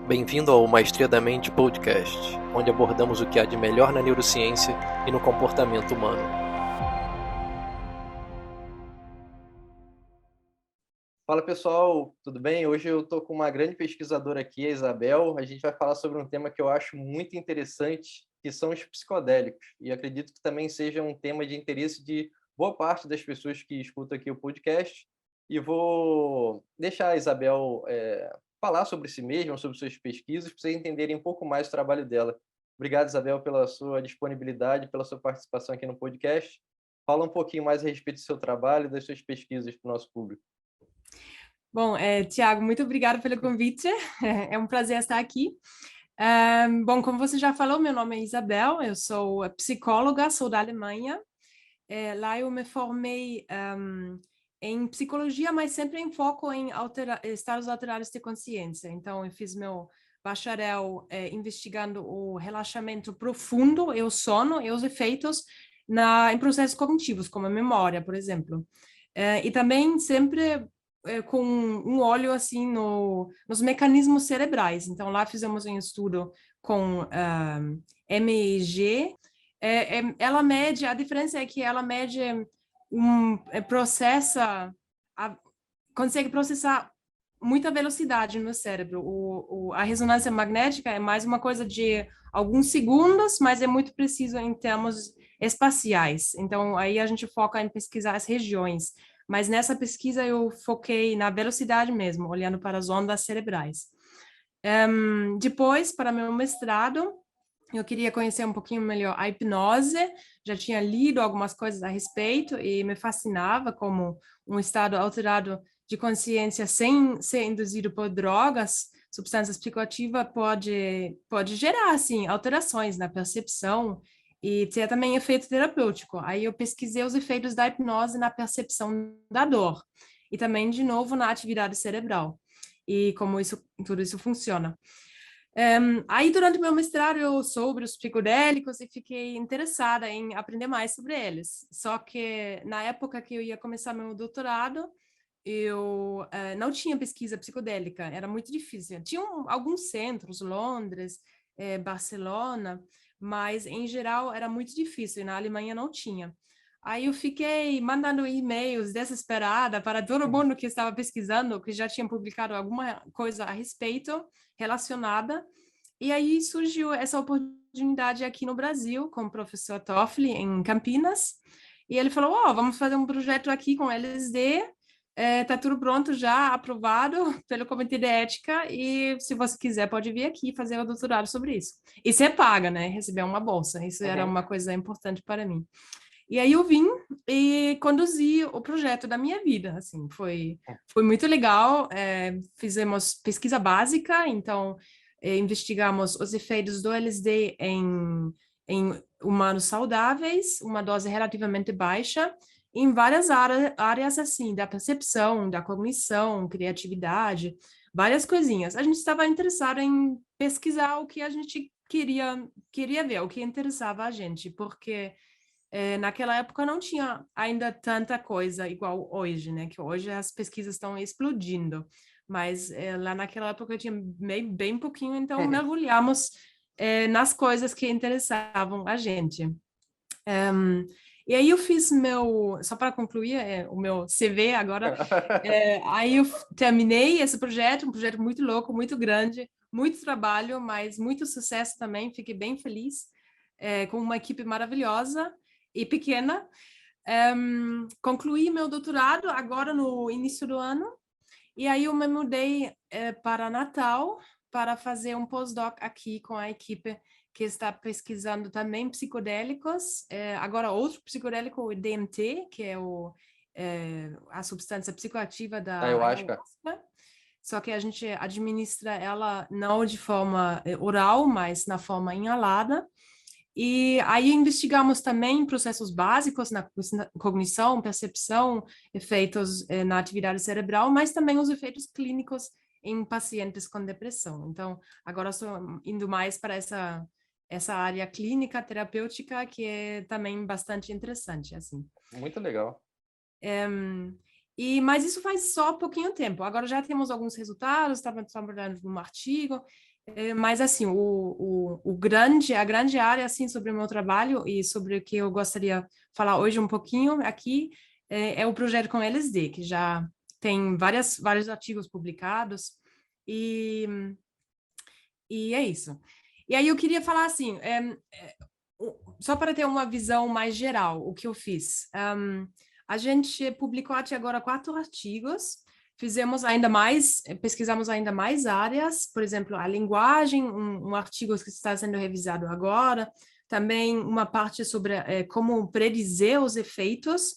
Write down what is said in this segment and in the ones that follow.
Bem-vindo ao Maestria da Mente Podcast, onde abordamos o que há de melhor na neurociência e no comportamento humano. Fala pessoal, tudo bem? Hoje eu estou com uma grande pesquisadora aqui, a Isabel. A gente vai falar sobre um tema que eu acho muito interessante, que são os psicodélicos. E acredito que também seja um tema de interesse de boa parte das pessoas que escutam aqui o podcast. E vou deixar a Isabel falar sobre si mesma, sobre suas pesquisas, para vocês entenderem um pouco mais o trabalho dela. Obrigado, Isabel, pela sua disponibilidade, pela sua participação aqui no podcast. Fala um pouquinho mais a respeito do seu trabalho e das suas pesquisas para o nosso público. Bom, Tiago, muito obrigada pelo convite. É um prazer estar aqui. Bom, como você já falou, meu nome é Isabel, eu sou psicóloga, sou da Alemanha. Lá eu me formei em psicologia, mas sempre em foco em estados alterados de consciência. Então, eu fiz meu bacharel investigando o relaxamento profundo e o sono e os efeitos em processos cognitivos, como a memória, por exemplo. E também sempre com um olho assim nos mecanismos cerebrais. Então, lá fizemos um estudo com MEG. Ela mede, a diferença é que ela mede consegue processar muita velocidade no cérebro. A ressonância magnética é mais uma coisa de alguns segundos, mas é muito preciso em termos espaciais. Então, aí a gente foca em pesquisar as regiões. Mas nessa pesquisa eu foquei na velocidade mesmo, olhando para as ondas cerebrais. Depois, para meu mestrado, eu queria conhecer um pouquinho melhor a hipnose, já tinha lido algumas coisas a respeito e me fascinava como um estado alterado de consciência sem ser induzido por drogas, substâncias psicoativas, pode gerar, assim, alterações na percepção e ter também efeito terapêutico. Aí eu pesquisei os efeitos da hipnose na percepção da dor e também, de novo, na atividade cerebral e como tudo isso funciona. Aí, durante meu mestrado, eu soube os psicodélicos e fiquei interessada em aprender mais sobre eles. Só que, na época que eu ia começar meu doutorado, eu não tinha pesquisa psicodélica, era muito difícil. Tinha alguns centros, Londres, Barcelona, mas, em geral, era muito difícil, e na Alemanha não tinha. Aí eu fiquei mandando e-mails desesperada para todo mundo que estava pesquisando, que já tinha publicado alguma coisa a respeito, relacionada. E aí surgiu essa oportunidade aqui no Brasil, com o professor Toffoli, em Campinas. E ele falou, vamos fazer um projeto aqui com LSD, tá tudo pronto já, aprovado pelo Comitê de Ética, e se você quiser pode vir aqui fazer o doutorado sobre isso. E você paga, né? Receber uma bolsa, isso era uma coisa importante para mim. E aí eu vim e conduzi o projeto da minha vida, assim, foi muito legal, fizemos pesquisa básica, então investigamos os efeitos do LSD em humanos saudáveis, uma dose relativamente baixa, em várias áreas, assim, da percepção, da cognição, criatividade, várias coisinhas. A gente estava interessado em pesquisar o que a gente queria ver, o que interessava a gente, porque naquela época não tinha ainda tanta coisa igual hoje, né? Que hoje as pesquisas estão explodindo. Mas lá naquela época tinha bem pouquinho, então mergulhamos nas coisas que interessavam a gente. E aí eu fiz só para concluir, o meu CV agora, aí eu terminei esse projeto, um projeto muito louco, muito grande, muito trabalho, mas muito sucesso também, fiquei bem feliz, com uma equipe maravilhosa e pequena. Concluí meu doutorado agora no início do ano, e aí eu me mudei para Natal para fazer um pós-doc aqui com a equipe que está pesquisando também psicodélicos. Agora outro psicodélico, o DMT, que é a substância psicoativa da ayahuasca. Só que a gente administra ela não de forma oral, mas na forma inalada. E aí investigamos também processos básicos na cognição, percepção, efeitos na atividade cerebral, mas também os efeitos clínicos em pacientes com depressão. Então, agora estou indo mais para essa área clínica, terapêutica, que é também bastante interessante, assim. Muito legal. Mas isso faz só pouquinho tempo. Agora já temos alguns resultados, estava trabalhando num artigo, mas assim, a grande área assim sobre o meu trabalho e sobre o que eu gostaria de falar hoje um pouquinho aqui é o projeto com LSD, que já tem vários artigos publicados e, e é isso. E aí eu queria falar assim, só para ter uma visão mais geral, o que eu fiz. A gente publicou até agora 4 artigos, pesquisamos ainda mais áreas, por exemplo, a linguagem, um artigo que está sendo revisado agora, também uma parte sobre como predizer os efeitos,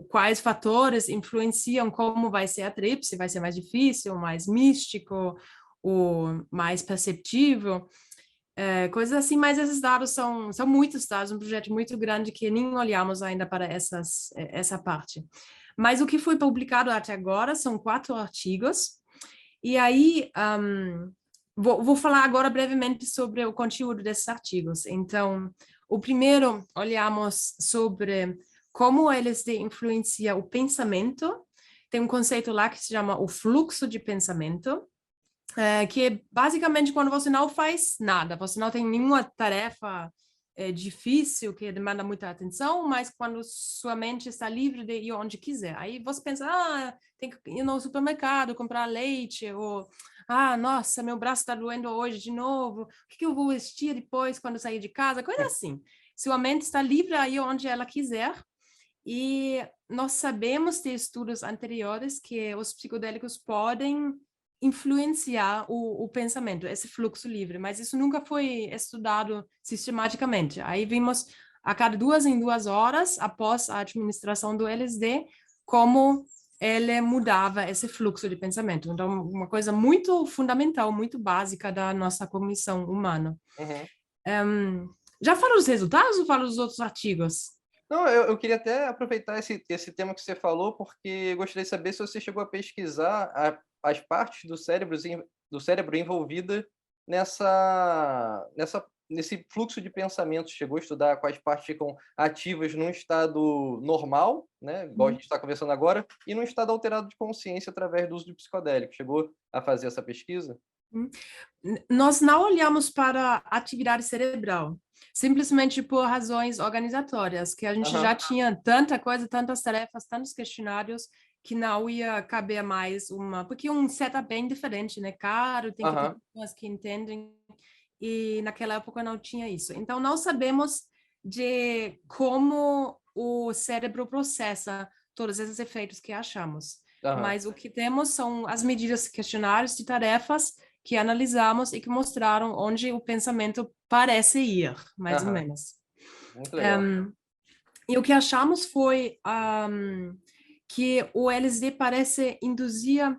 quais fatores influenciam como vai ser a trip, se vai ser mais difícil, mais místico, ou mais perceptível. Coisas assim, mas esses dados são muitos dados, um projeto muito grande que nem olhamos ainda para essa parte. Mas o que foi publicado até agora são 4 artigos, e aí vou falar agora brevemente sobre o conteúdo desses artigos. Então, o primeiro, olhamos sobre como o LSD influencia o pensamento. Tem um conceito lá que se chama o fluxo de pensamento, que é basicamente quando você não faz nada, você não tem nenhuma tarefa difícil que demanda muita atenção, mas quando sua mente está livre de ir onde quiser. Aí você pensa, tem que ir no supermercado, comprar leite, ou, nossa, meu braço está doendo hoje de novo, o que eu vou vestir depois quando sair de casa? Coisa assim. Sua mente está livre a ir onde ela quiser, e nós sabemos de estudos anteriores que os psicodélicos podem influenciar o pensamento, esse fluxo livre, mas isso nunca foi estudado sistematicamente. Aí vimos a cada 2 em 2 horas, após a administração do LSD, como ele mudava esse fluxo de pensamento. Então, uma coisa muito fundamental, muito básica da nossa cognição humana. Uhum. Já falo dos resultados ou falo dos outros artigos? Não, eu queria até aproveitar esse tema que você falou, porque gostaria de saber se você chegou a pesquisar as partes do cérebro envolvida nesse fluxo de pensamentos. Chegou a estudar quais partes ficam ativas num estado normal, né, igual a gente está conversando agora, e num estado alterado de consciência através do uso de psicodélicos. Chegou a fazer essa pesquisa? Nós não olhamos para a atividade cerebral, simplesmente por razões organizatórias, que a gente já tinha tanta coisa, tantas tarefas, tantos questionários, que não ia caber mais porque um setup bem diferente, né? Caro, tem que ter pessoas que entendem, e naquela época não tinha isso. Então, não sabemos de como o cérebro processa todos esses efeitos que achamos. Mas o que temos são as medidas, questionários de tarefas que analisamos e que mostraram onde o pensamento parece ir, mais ou menos. Muito legal. E o que achamos foi que o LSD parece induzir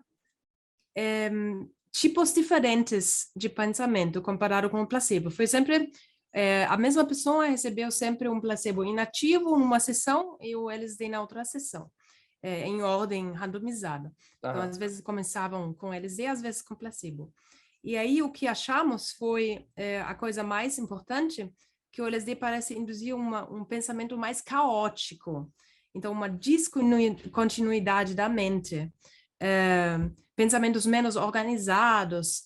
tipos diferentes de pensamento comparado com o placebo. Foi sempre a mesma pessoa recebeu sempre um placebo inativo numa sessão e o LSD na outra sessão, em ordem randomizada. Então, às vezes começavam com LSD, às vezes com placebo. E aí o que achamos foi a coisa mais importante, que o LSD parece induzir um pensamento mais caótico. Então, uma descontinuidade da mente. Pensamentos menos organizados,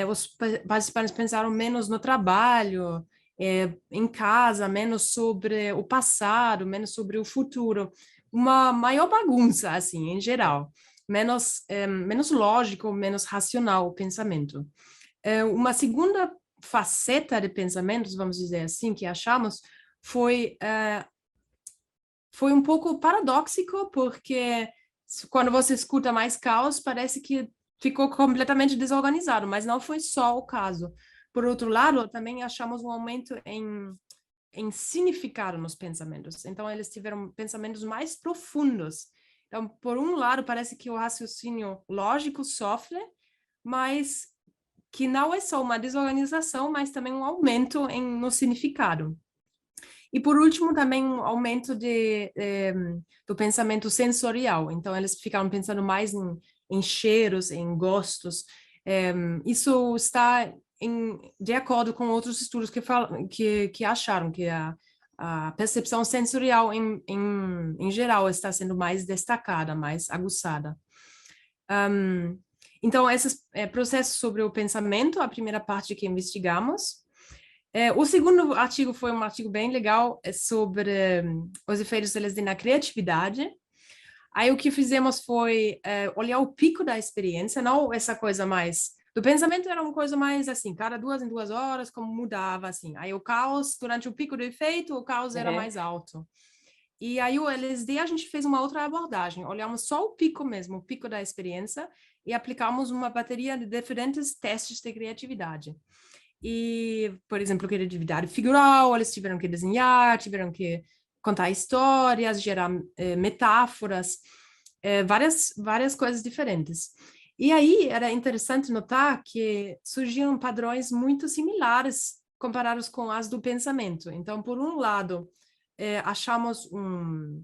os participantes pensaram menos no trabalho, em casa, menos sobre o passado, menos sobre o futuro. Uma maior bagunça, assim, em geral. Menos lógico, menos racional o pensamento. Uma segunda faceta de pensamentos, vamos dizer assim, que achamos, foi um pouco paradóxico, porque quando você escuta mais caos, parece que ficou completamente desorganizado, mas não foi só o caso. Por outro lado, também achamos um aumento em significado nos pensamentos. Então, eles tiveram pensamentos mais profundos. Então, por um lado, parece que o raciocínio lógico sofre, mas que não é só uma desorganização, mas também um aumento no significado. E, por último, também um aumento do pensamento sensorial. Então, eles ficaram pensando mais em cheiros, em gostos. Isso está de acordo com outros estudos que acharam que a percepção sensorial em geral está sendo mais destacada, mais aguçada. Então, esses processos sobre o pensamento, a primeira parte que investigamos. O segundo artigo foi um artigo bem legal sobre os efeitos do LSD na criatividade. Aí o que fizemos foi olhar o pico da experiência, não essa coisa mais... Do pensamento era uma coisa mais assim, cada 2 em 2 horas, como mudava assim. Aí o caos, durante o pico do efeito, o caos era mais alto. E aí o LSD a gente fez uma outra abordagem, olhamos só o pico mesmo, o pico da experiência, e aplicamos uma bateria de diferentes testes de criatividade. E, por exemplo, criatividade figural, eles tiveram que desenhar, tiveram que contar histórias, gerar metáforas, várias coisas diferentes. E aí era interessante notar que surgiam padrões muito similares comparados com as do pensamento. Então, por um lado, achamos um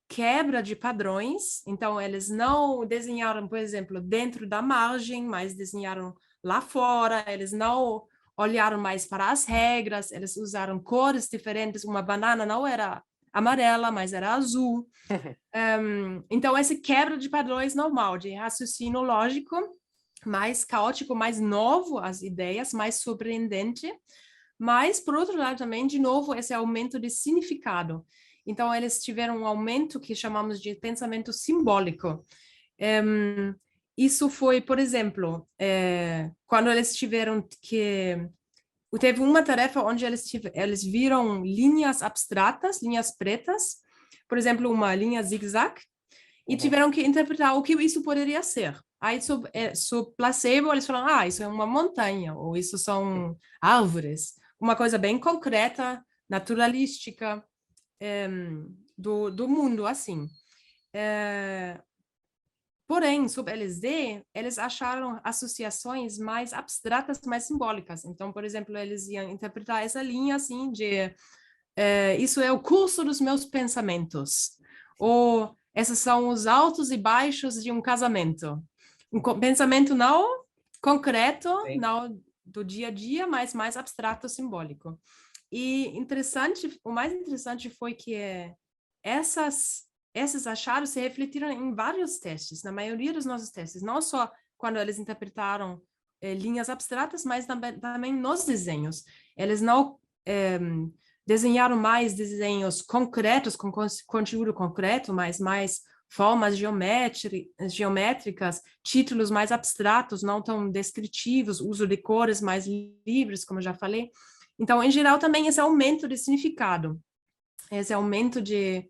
quebra de padrões. Então, eles não desenharam, por exemplo, dentro da margem, mas desenharam lá fora. Eles não olharam mais para as regras, eles usaram cores diferentes. Uma banana não era amarela, mas era azul. Então, esse quebra de padrões normal, de raciocínio lógico, mais caótico, mais novo as ideias, mais surpreendente. Mas, por outro lado, também, de novo, esse aumento de significado. Então, eles tiveram um aumento que chamamos de pensamento simbólico. Isso foi, por exemplo, quando eles tiveram que... Teve uma tarefa onde eles viram linhas abstratas, linhas pretas, por exemplo, uma linha zigue-zague, e tiveram que interpretar o que isso poderia ser. Aí, sobre placebo, eles falaram, isso é uma montanha, ou isso são árvores. Uma coisa bem concreta, naturalística, do mundo, assim. Porém, sobre LSD, eles acharam associações mais abstratas, mais simbólicas. Então, por exemplo, eles iam interpretar essa linha assim de isso é o curso dos meus pensamentos. Ou esses são os altos e baixos de um casamento. Um pensamento não concreto, Sim. não do dia a dia, mas mais abstrato, simbólico. E o mais interessante foi que esses achados se refletiram em vários testes, na maioria dos nossos testes, não só quando eles interpretaram linhas abstratas, mas também nos desenhos. Eles não desenharam mais desenhos concretos, com conteúdo concreto, mas mais formas geométricas, títulos mais abstratos, não tão descritivos, uso de cores mais livres, como eu já falei. Então, em geral, também esse aumento de significado, esse aumento de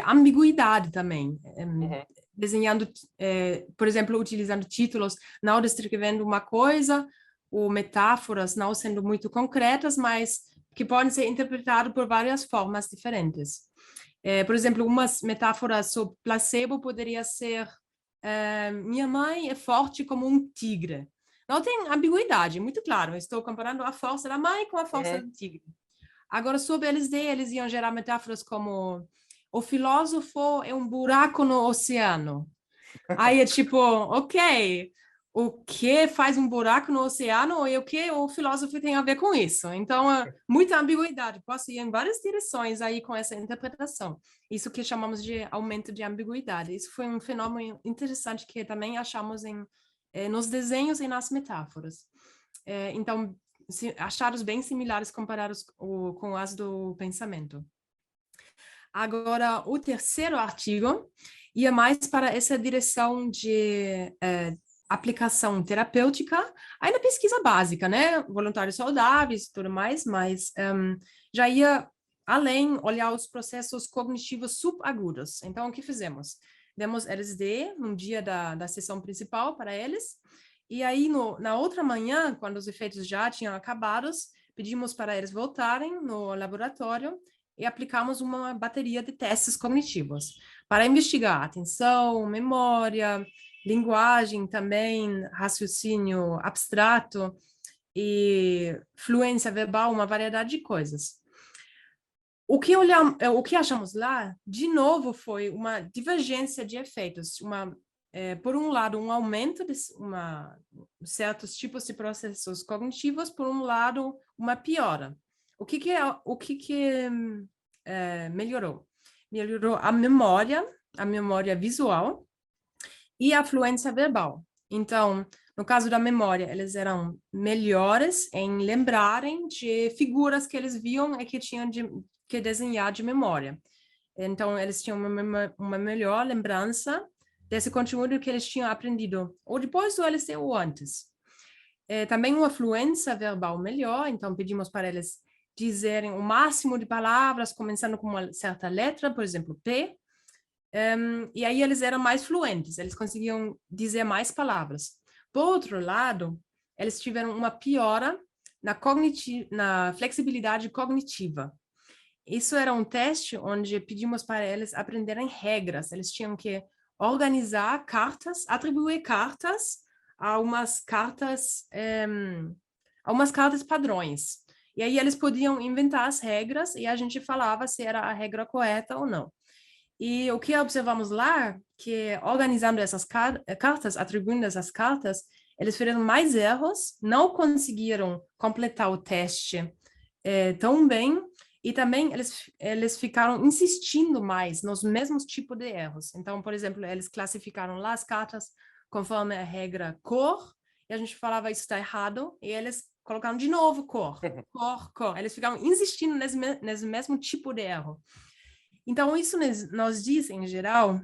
ambiguidade também. Desenhando, por exemplo, utilizando títulos, não descrevendo uma coisa, ou metáforas não sendo muito concretas, mas que podem ser interpretadas por várias formas diferentes. Por exemplo, uma metáfora sobre placebo poderia ser minha mãe é forte como um tigre. Não tem ambiguidade, muito claro. Estou comparando a força da mãe com a força do tigre. Agora, sobre LSD, eles iam gerar metáforas como o filósofo é um buraco no oceano. Aí é tipo, ok, o que faz um buraco no oceano e o que o filósofo tem a ver com isso? Então, muita ambiguidade. Posso ir em várias direções aí com essa interpretação. Isso que chamamos de aumento de ambiguidade. Isso foi um fenômeno interessante que também achamos nos desenhos e nas metáforas. Então, achados bem similares comparados com as do pensamento. Agora, o terceiro artigo ia mais para essa direção de aplicação terapêutica, ainda pesquisa básica, né? Voluntários saudáveis e tudo mais, mas já ia além olhar os processos cognitivos subagudos. Então, o que fizemos? Demos LSD no dia da sessão principal para eles, e aí na outra manhã, quando os efeitos já tinham acabado, pedimos para eles voltarem no laboratório e aplicamos uma bateria de testes cognitivos para investigar atenção, memória, linguagem também, raciocínio abstrato e fluência verbal, uma variedade de coisas. O que achamos lá, de novo, foi uma divergência de efeitos, por um lado, um aumento de certos tipos de processos cognitivos, por um lado, uma piora. Melhorou? Melhorou a memória visual e a fluência verbal. Então, no caso da memória, eles eram melhores em lembrarem de figuras que eles viam e que tinham que desenhar de memória. Então, eles tinham uma melhor lembrança desse conteúdo que eles tinham aprendido, ou depois do LSD ou antes. Também uma fluência verbal melhor, então pedimos para eles dizerem o máximo de palavras, começando com uma certa letra, por exemplo, P, e aí eles eram mais fluentes, eles conseguiam dizer mais palavras. Por outro lado, eles tiveram uma piora na flexibilidade cognitiva. Isso era um teste onde pedimos para eles aprenderem regras. Eles tinham que organizar cartas, atribuir cartas a umas cartas padrões. E aí eles podiam inventar as regras e a gente falava se era a regra correta ou não. E o que observamos lá, que organizando essas cartas, atribuindo essas cartas, eles fizeram mais erros, não conseguiram completar o teste tão bem, e também eles ficaram insistindo mais nos mesmos tipos de erros. Então, por exemplo, eles classificaram lá as cartas conforme a regra cor, e a gente falava isso está errado, e eles colocaram de novo cor. Eles ficaram insistindo nesse mesmo tipo de erro. Então, isso nos diz, em geral,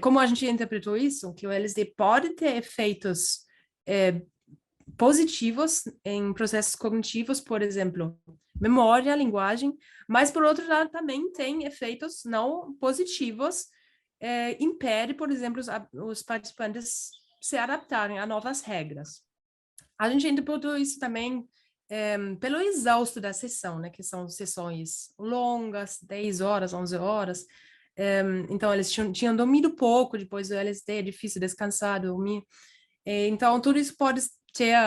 como a gente interpretou isso, que o LSD pode ter efeitos positivos em processos cognitivos, por exemplo, memória, linguagem, mas, por outro lado, também tem efeitos não positivos, impede, por exemplo, os participantes se adaptarem a novas regras. A gente interpretou isso também pelo exausto da sessão, né, que são sessões longas, 10 horas, 11 horas, então eles tinham dormido pouco depois do LSD, é difícil descansar, dormir, então tudo isso pode ter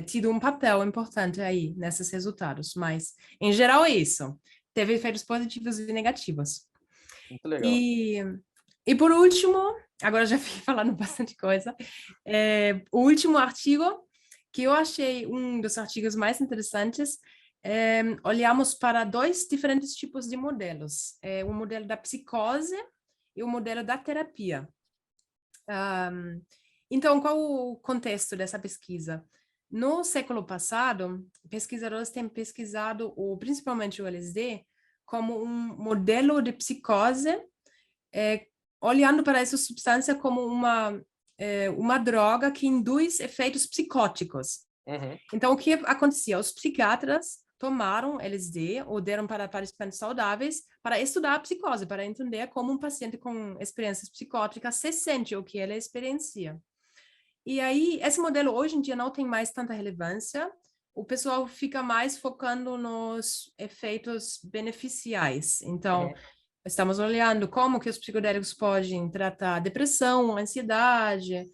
tido um papel importante aí nesses resultados, mas em geral é isso, teve efeitos positivos e negativos. Muito legal. E por último, agora já fiquei falando bastante coisa, o último artigo, que eu achei um dos artigos mais interessantes, olhamos para 2 diferentes tipos de modelos, o modelo da psicose e o modelo da terapia. Então, qual o contexto dessa pesquisa? No século passado, pesquisadores têm pesquisado, principalmente o LSD, como um modelo de psicose, olhando para essa substância como uma droga que induz efeitos psicóticos. Uhum. Então, o que acontecia? Os psiquiatras tomaram LSD ou deram para participantes saudáveis para estudar a psicose, para entender como um paciente com experiências psicóticas se sente, o que ele experiencia. E aí, esse modelo hoje em dia não tem mais tanta relevância, o pessoal fica mais focando nos efeitos beneficiais. Então, estamos olhando como que os psicodélicos podem tratar depressão, ansiedade,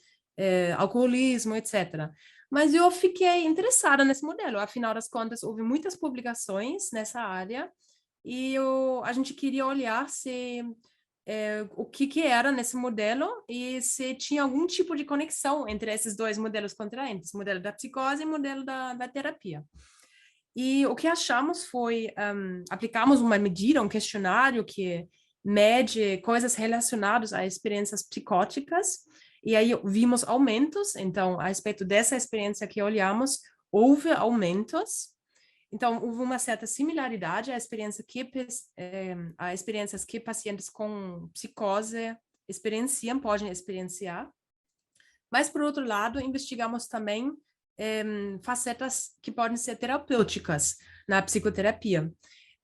alcoolismo, etc. Mas eu fiquei interessada nesse modelo, afinal das contas, houve muitas publicações nessa área e a gente queria olhar se o que era nesse modelo e se tinha algum tipo de conexão entre esses 2 modelos contraentes, o modelo da psicose e o modelo da terapia. E o que achamos foi, aplicamos uma medida, um questionário que mede coisas relacionadas a experiências psicóticas, e aí vimos aumentos, então, a respeito dessa experiência que olhamos, houve aumentos, então, houve uma certa similaridade à experiências que pacientes com psicose podem experienciar, mas, por outro lado, investigamos também facetas que podem ser terapêuticas na psicoterapia.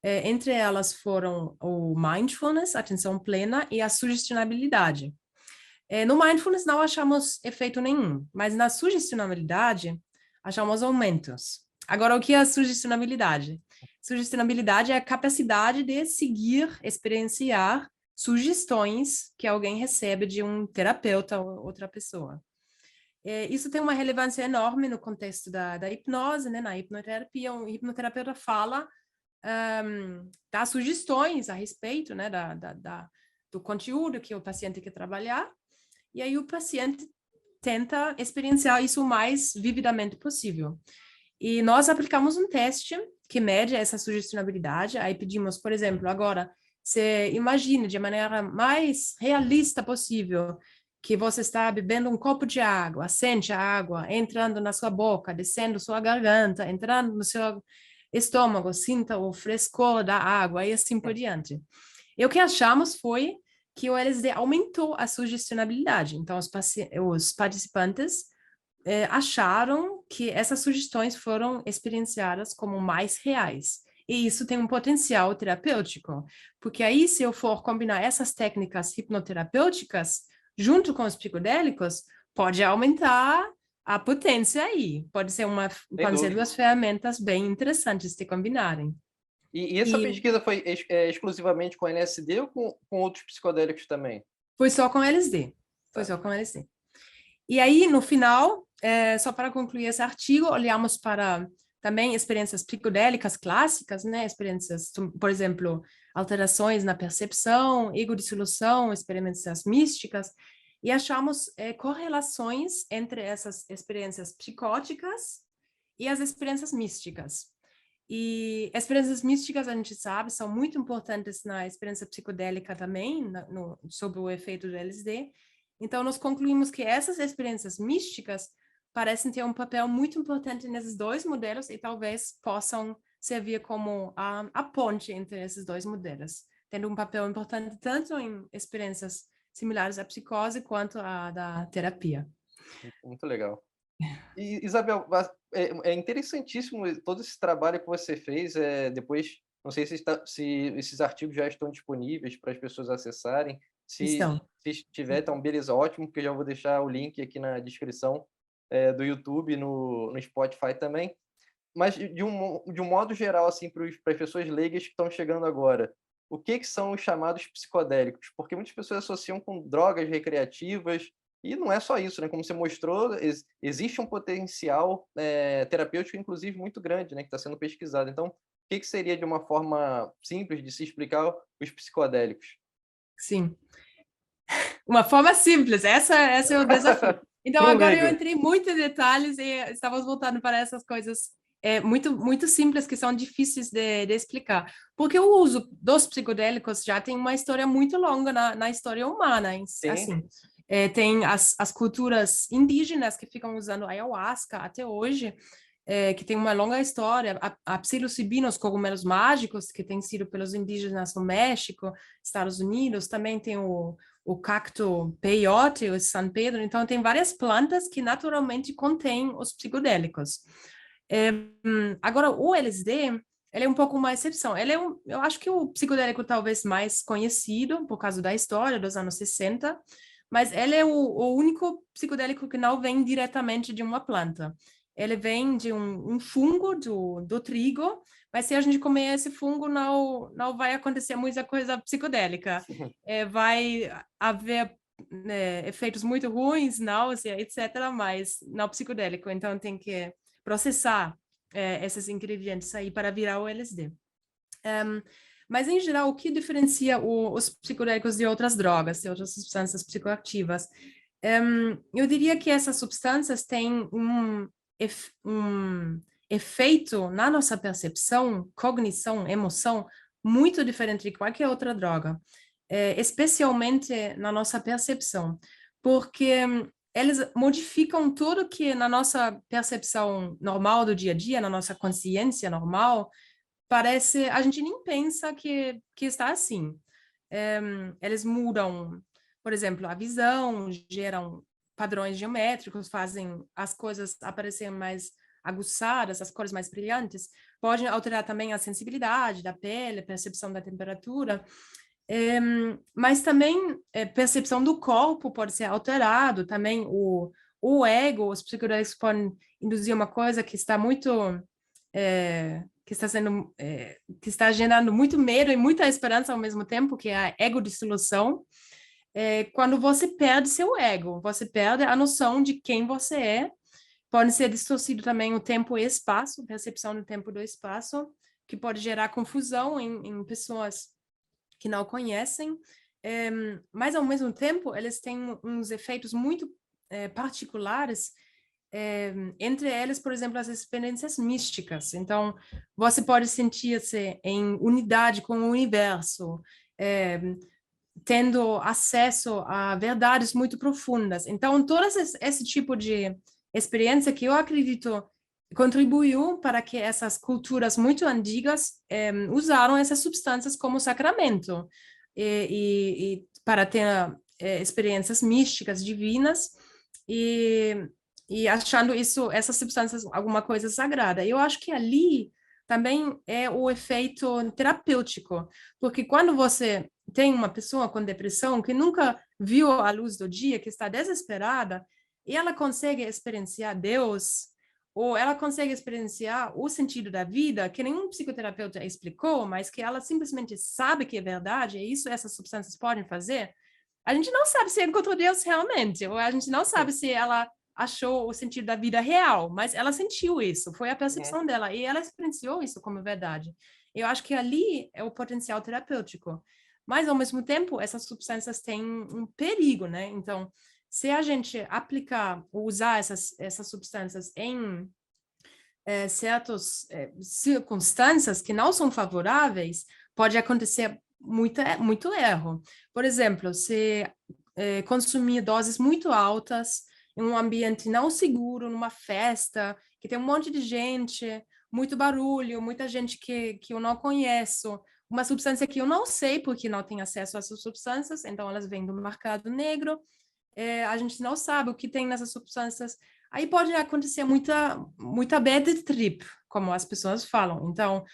Entre elas foram o mindfulness, atenção plena, e a sugestionabilidade. No mindfulness não achamos efeito nenhum, mas na sugestionabilidade achamos aumentos. Agora, o que é a sugestionabilidade? Sugestionabilidade é a capacidade de seguir, experienciar sugestões que alguém recebe de um terapeuta ou outra pessoa. Isso tem uma relevância enorme no contexto da hipnose, né? Na hipnoterapia, um hipnoterapeuta fala, dá sugestões a respeito, né? Do conteúdo que o paciente quer trabalhar, e aí o paciente tenta experienciar isso o mais vividamente possível. E nós aplicamos um teste que mede essa sugestionabilidade. Aí pedimos, por exemplo, agora, você imagine de maneira mais realista possível que você está bebendo um copo de água, sente a água entrando na sua boca, descendo sua garganta, entrando no seu estômago, sinta o frescor da água e assim por diante. E o que achamos foi que o LSD aumentou a sugestionabilidade. Então, os participantes acharam que essas sugestões foram experienciadas como mais reais. E isso tem um potencial terapêutico, porque aí, se eu for combinar essas técnicas hipnoterapêuticas junto com os psicodélicos, pode aumentar a potência aí. Podem ser duas ferramentas bem interessantes de combinarem. E essa pesquisa foi exclusivamente com LSD ou com outros psicodélicos também? Foi só com LSD. Foi só com LSD. E aí, no final, só para concluir esse artigo, olhamos para também experiências psicodélicas clássicas, né? Experiências, por exemplo, alterações na percepção, ego-dissolução, experiências místicas, e achamos correlações entre essas experiências psicóticas e as experiências místicas. E experiências místicas, a gente sabe, são muito importantes na experiência psicodélica também, sob o efeito do LSD. Então, nós concluímos que essas experiências místicas parecem ter um papel muito importante nesses dois modelos e talvez possam servir como a ponte entre esses dois modelos, tendo um papel importante tanto em experiências similares à psicose quanto à da terapia. Muito legal. E, Isabel, é interessantíssimo todo esse trabalho que você fez. Depois, não sei se esses artigos já estão disponíveis para as pessoas acessarem. Se estiver, então, beleza, ótimo, porque eu já vou deixar o link aqui na descrição do YouTube, no Spotify também. Mas, de um modo geral, assim, para as pessoas leigas que estão chegando agora, o que são os chamados psicodélicos? Porque muitas pessoas associam com drogas recreativas, e não é só isso, né? Como você mostrou, existe um potencial terapêutico, inclusive, muito grande, né? Que está sendo pesquisado. Então, o que seria, de uma forma simples de se explicar, os psicodélicos? Sim. Uma forma simples, essa é o desafio. Então, agora eu entrei muito em detalhes e estamos voltando para essas coisas muito, muito simples que são difíceis de explicar. Porque o uso dos psicodélicos já tem uma história muito longa na história humana. Assim, tem as culturas indígenas que ficam usando ayahuasca até hoje, que tem uma longa história. A psilocibina, os cogumelos mágicos, que tem sido pelos indígenas no México, Estados Unidos, também tem o cacto peyote, o San Pedro. Então, tem várias plantas que naturalmente contêm os psicodélicos. Agora, o LSD, ele é um pouco uma exceção. Eu acho que o psicodélico talvez mais conhecido, por causa da história dos anos 60, mas ele é o único psicodélico que não vem diretamente de uma planta. Ele vem de um fungo do trigo, mas se a gente comer esse fungo, não vai acontecer muita coisa psicodélica. Vai haver efeitos muito ruins, náusea, etc., mas não psicodélico. Então, tem que processar esses ingredientes aí para virar o LSD. Mas, em geral, o que diferencia os psicodélicos de outras drogas, de outras substâncias psicoativas? Eu diria que essas substâncias têm um efeito na nossa percepção, cognição, emoção, muito diferente de qualquer outra droga, especialmente na nossa percepção, porque eles modificam tudo que na nossa percepção normal do dia a dia, na nossa consciência normal, parece, a gente nem pensa que está assim. Eles mudam, por exemplo, a visão, geram padrões geométricos, fazem as coisas aparecerem mais aguçadas, as cores mais brilhantes, podem alterar também a sensibilidade da pele, a percepção da temperatura, mas também percepção do corpo pode ser alterado, também o ego, os psicodélicos podem induzir uma coisa que está muito que está gerando muito medo e muita esperança ao mesmo tempo, que é a ego-dissolução. Quando você perde seu ego, você perde a noção de quem você é. Pode ser distorcido também o tempo e espaço, percepção do tempo e do espaço, que pode gerar confusão em pessoas que não conhecem, mas ao mesmo tempo eles têm uns efeitos muito particulares entre eles, por exemplo, as experiências místicas. Então, você pode sentir-se em unidade com o universo, tendo acesso a verdades muito profundas. Então, todo esse tipo de experiência que eu acredito contribuiu para que essas culturas muito antigas usaram essas substâncias como sacramento e para ter experiências místicas divinas e achando essas substâncias alguma coisa sagrada. Eu acho que ali também é o efeito terapêutico, porque quando você tem uma pessoa com depressão que nunca viu a luz do dia, que está desesperada, e ela consegue experienciar Deus, ou ela consegue experienciar o sentido da vida, que nenhum psicoterapeuta explicou, mas que ela simplesmente sabe que é verdade, e isso essas substâncias podem fazer. A gente não sabe se encontrou Deus realmente, ou a gente não sabe se ela achou o sentido da vida real, mas ela sentiu isso, foi a percepção dela, e ela experienciou isso como verdade. Eu acho que ali é o potencial terapêutico. Mas, ao mesmo tempo, essas substâncias têm um perigo, né? Então, se a gente aplicar ou usar essas substâncias em certas circunstâncias que não são favoráveis, pode acontecer muito erro. Por exemplo, se consumir doses muito altas em um ambiente não seguro, numa festa, que tem um monte de gente, muito barulho, muita gente que eu não conheço, uma substância que eu não sei porque não tenho acesso a essas substâncias, então elas vêm do mercado negro, a gente não sabe o que tem nessas substâncias. Aí pode acontecer muita bad trip, como as pessoas falam. Então,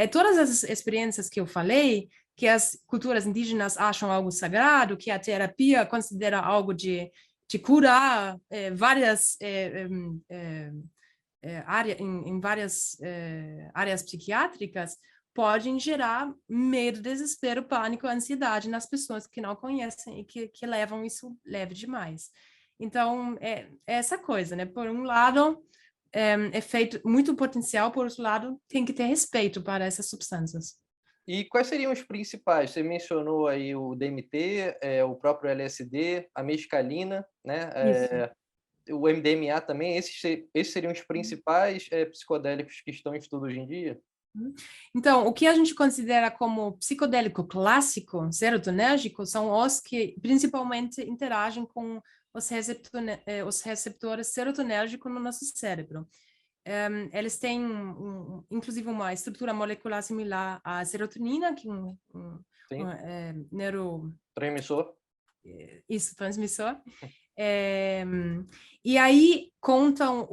todas as experiências que eu falei, que as culturas indígenas acham algo sagrado, que a terapia considera algo de curar várias em várias áreas psiquiátricas, podem gerar medo, desespero, pânico, ansiedade nas pessoas que não conhecem e que levam isso leve demais. Então, é essa coisa, né? Por um lado, é feito muito potencial, por outro lado, tem que ter respeito para essas substâncias. E quais seriam os principais? Você mencionou aí o DMT, o próprio LSD, a mescalina, né? Isso. O MDMA também. Esses seriam os principais psicodélicos que estão em estudo hoje em dia? Então, o que a gente considera como psicodélico clássico, serotonérgico, são os que principalmente interagem com os receptores serotonérgicos no nosso cérebro. Eles têm, inclusive, uma estrutura molecular similar à serotonina, que é Sim. neuro... Transmissor? Isso, transmissor. E aí contam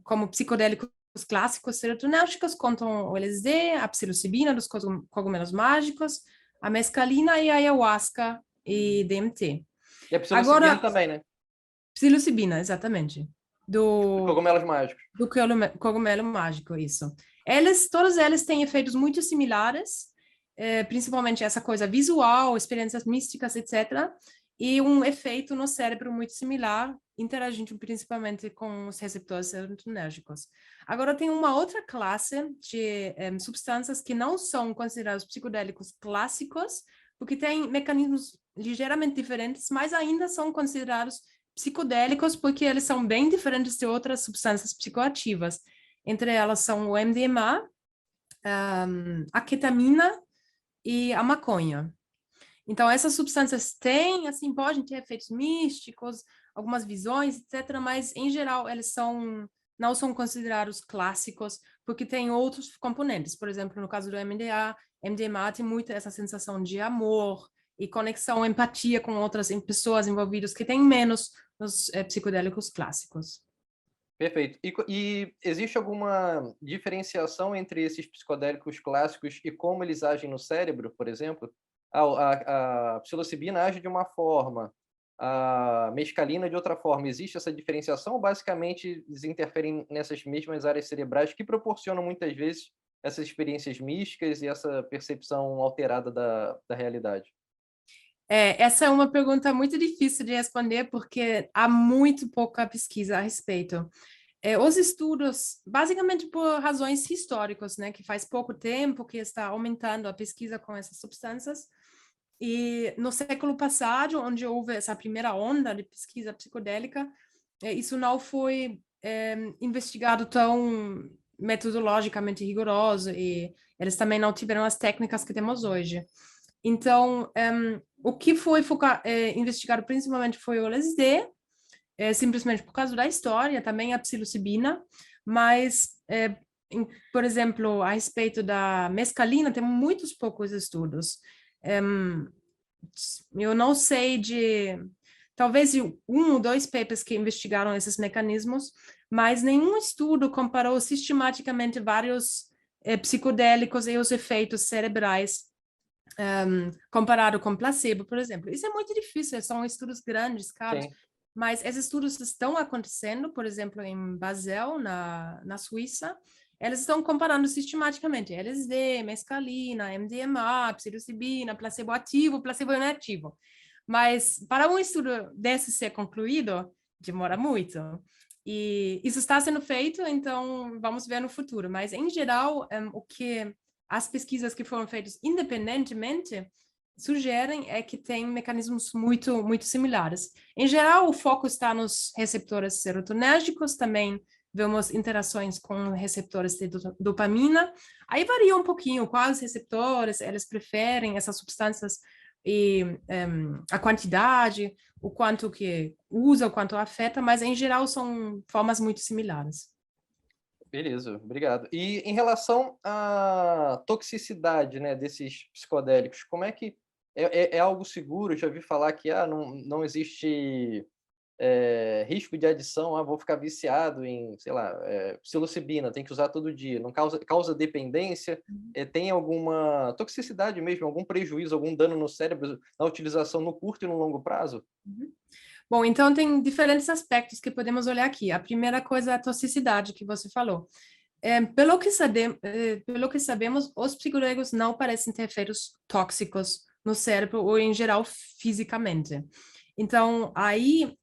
como psicodélicos clássicos serotonérgicos, contam o LSD, a psilocibina dos cogumelos mágicos, a mescalina e a ayahuasca e DMT. E a psilocibina Agora, também, né? psilocibina, exatamente. Os Do cogumelos mágicos. cogumelo mágico, isso. Todos eles têm efeitos muito similares, principalmente essa coisa visual, experiências místicas, etc., e um efeito no cérebro muito similar, interagindo principalmente com os receptores serotonérgicos. Agora, tem uma outra classe de substâncias que não são considerados psicodélicos clássicos, porque têm mecanismos ligeiramente diferentes, mas ainda são considerados psicodélicos porque eles são bem diferentes de outras substâncias psicoativas. Entre elas são o MDMA, a ketamina e a maconha. Então, essas substâncias têm, assim, podem ter efeitos místicos, algumas visões, etc., mas, em geral, eles não são considerados clássicos, porque tem outros componentes. Por exemplo, no caso do MDMA tem muito essa sensação de amor e conexão, empatia com outras pessoas envolvidas, que tem menos nos psicodélicos clássicos. Perfeito. E existe alguma diferenciação entre esses psicodélicos clássicos e como eles agem no cérebro, por exemplo? A psilocibina age de uma forma, a mescalina de outra forma. Existe essa diferenciação ou basicamente eles interferem nessas mesmas áreas cerebrais que proporcionam muitas vezes essas experiências místicas e essa percepção alterada da realidade? Essa é uma pergunta muito difícil de responder porque há muito pouca pesquisa a respeito. Os estudos, basicamente por razões históricas, né, que faz pouco tempo que está aumentando a pesquisa com essas substâncias, e no século passado, onde houve essa primeira onda de pesquisa psicodélica, isso não foi investigado tão metodologicamente rigoroso e eles também não tiveram as técnicas que temos hoje. Então, o que foi investigado principalmente foi o LSD, simplesmente por causa da história, também a psilocibina, mas, por exemplo, a respeito da mescalina, tem muitos poucos estudos. Eu não sei talvez um ou dois papers que investigaram esses mecanismos, mas nenhum estudo comparou sistematicamente vários psicodélicos e os efeitos cerebrais comparado com placebo, por exemplo. Isso é muito difícil, são estudos grandes, caros, Sim. mas esses estudos estão acontecendo, por exemplo, em Basel, na Suíça, eles estão comparando sistematicamente LSD, mescalina, MDMA, psilocibina, placebo ativo, placebo inativo. Mas para um estudo desse ser concluído, demora muito. E isso está sendo feito, então vamos ver no futuro. Mas, em geral, o que as pesquisas que foram feitas independentemente sugerem é que tem mecanismos muito, muito similares. Em geral, o foco está nos receptores serotonérgicos, também vemos interações com receptores de dopamina. Aí varia um pouquinho quais receptores eles preferem, essas substâncias e a quantidade, o quanto que usa, o quanto afeta, mas em geral são formas muito similares. Beleza, obrigado. E em relação à toxicidade, né, desses psicodélicos, como é que é algo seguro? Eu já ouvi falar que não existe risco de adição, vou ficar viciado em, sei lá, psilocibina, tem que usar todo dia, não causa dependência, tem alguma toxicidade mesmo, algum prejuízo, algum dano no cérebro na utilização no curto e no longo prazo? Uhum. Bom, então tem diferentes aspectos que podemos olhar aqui. A primeira coisa é a toxicidade que você falou. Pelo que sabemos, os psicodélicos não parecem ter efeitos tóxicos no cérebro ou, em geral, fisicamente. Então, aí,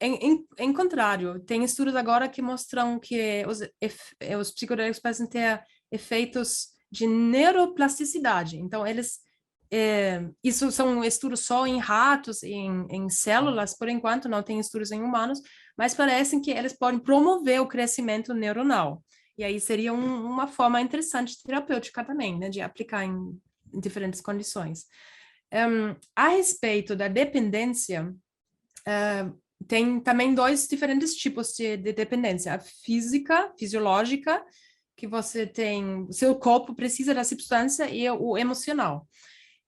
em contrário, tem estudos agora que mostram que os psicodélicos parecem ter efeitos de neuroplasticidade. Então, isso são estudos só em ratos, em células, por enquanto, não tem estudos em humanos, mas parecem que eles podem promover o crescimento neuronal. E aí seria uma forma interessante terapêutica também, né, de aplicar em diferentes condições. A respeito da dependência, tem também dois diferentes tipos de dependência. A física, fisiológica, que você tem, seu corpo precisa da substância, e o emocional.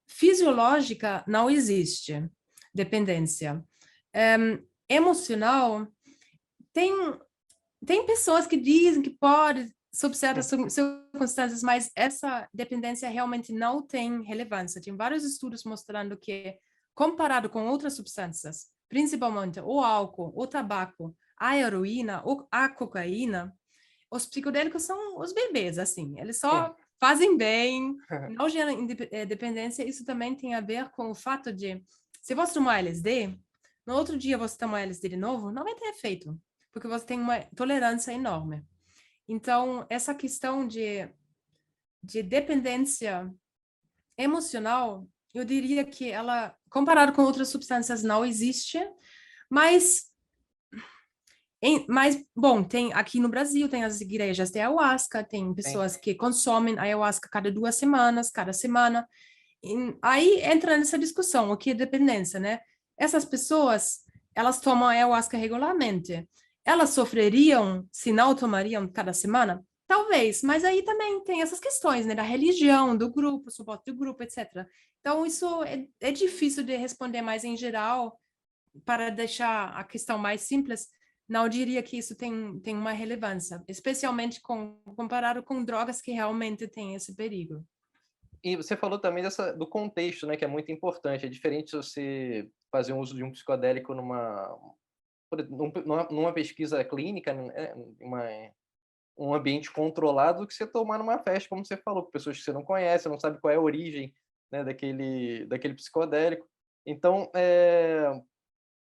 Fisiológica, não existe dependência. Emocional, tem tem pessoas que dizem que pode, sob certas circunstâncias, mas essa dependência realmente não tem relevância. Tem vários estudos mostrando que, comparado com outras substâncias, principalmente o álcool, o tabaco, a heroína, a cocaína, os psicodélicos são os bebês, assim, eles Sim. só fazem bem, não geram dependência. Isso também tem a ver com o fato de, se você tomar LSD, no outro dia você tomar LSD de novo, não vai ter efeito, porque você tem uma tolerância enorme. Então, essa questão de dependência emocional, eu diria que ela, comparado com outras substâncias, não existe, mas bom, tem aqui no Brasil, tem as igrejas de ayahuasca, tem Sim. pessoas que consomem ayahuasca cada 2 semanas, cada semana. Aí entra nessa discussão, o que é dependência, né? Essas pessoas, elas tomam ayahuasca regularmente. Elas sofreriam se não tomariam cada semana? Talvez, mas aí também tem essas questões, né? Da religião, do grupo, suporte do grupo, etc. Então, isso é difícil de responder, mas em geral, para deixar a questão mais simples, não diria que isso tem uma relevância, especialmente comparado com drogas que realmente têm esse perigo. E você falou também do contexto, né, que é muito importante. É diferente você fazer um uso de um psicodélico numa pesquisa clínica, né, um ambiente controlado, do que você tomar numa festa, como você falou, com pessoas que você não conhece, não sabe qual é a origem, né, daquele psicodélico. Então,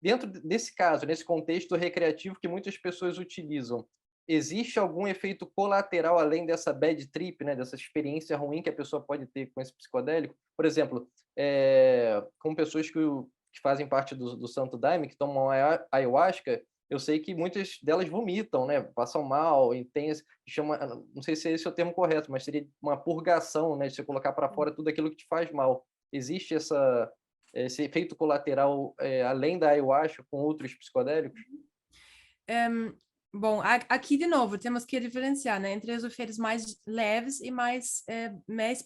dentro desse caso, nesse contexto recreativo que muitas pessoas utilizam, existe algum efeito colateral além dessa bad trip, né, dessa experiência ruim que a pessoa pode ter com esse psicodélico? Por exemplo, com pessoas que fazem parte do Santo Daime, que tomam ayahuasca, eu sei que muitas delas vomitam, né, passam mal e tem esse chama não sei se esse é o termo correto, mas seria uma purgação, né, de você colocar para fora tudo aquilo que te faz mal. Existe esse efeito colateral, além da ayahuasca com outros psicodélicos? Em, bom, aqui de novo temos que diferenciar, né, entre os efeitos mais leves e mais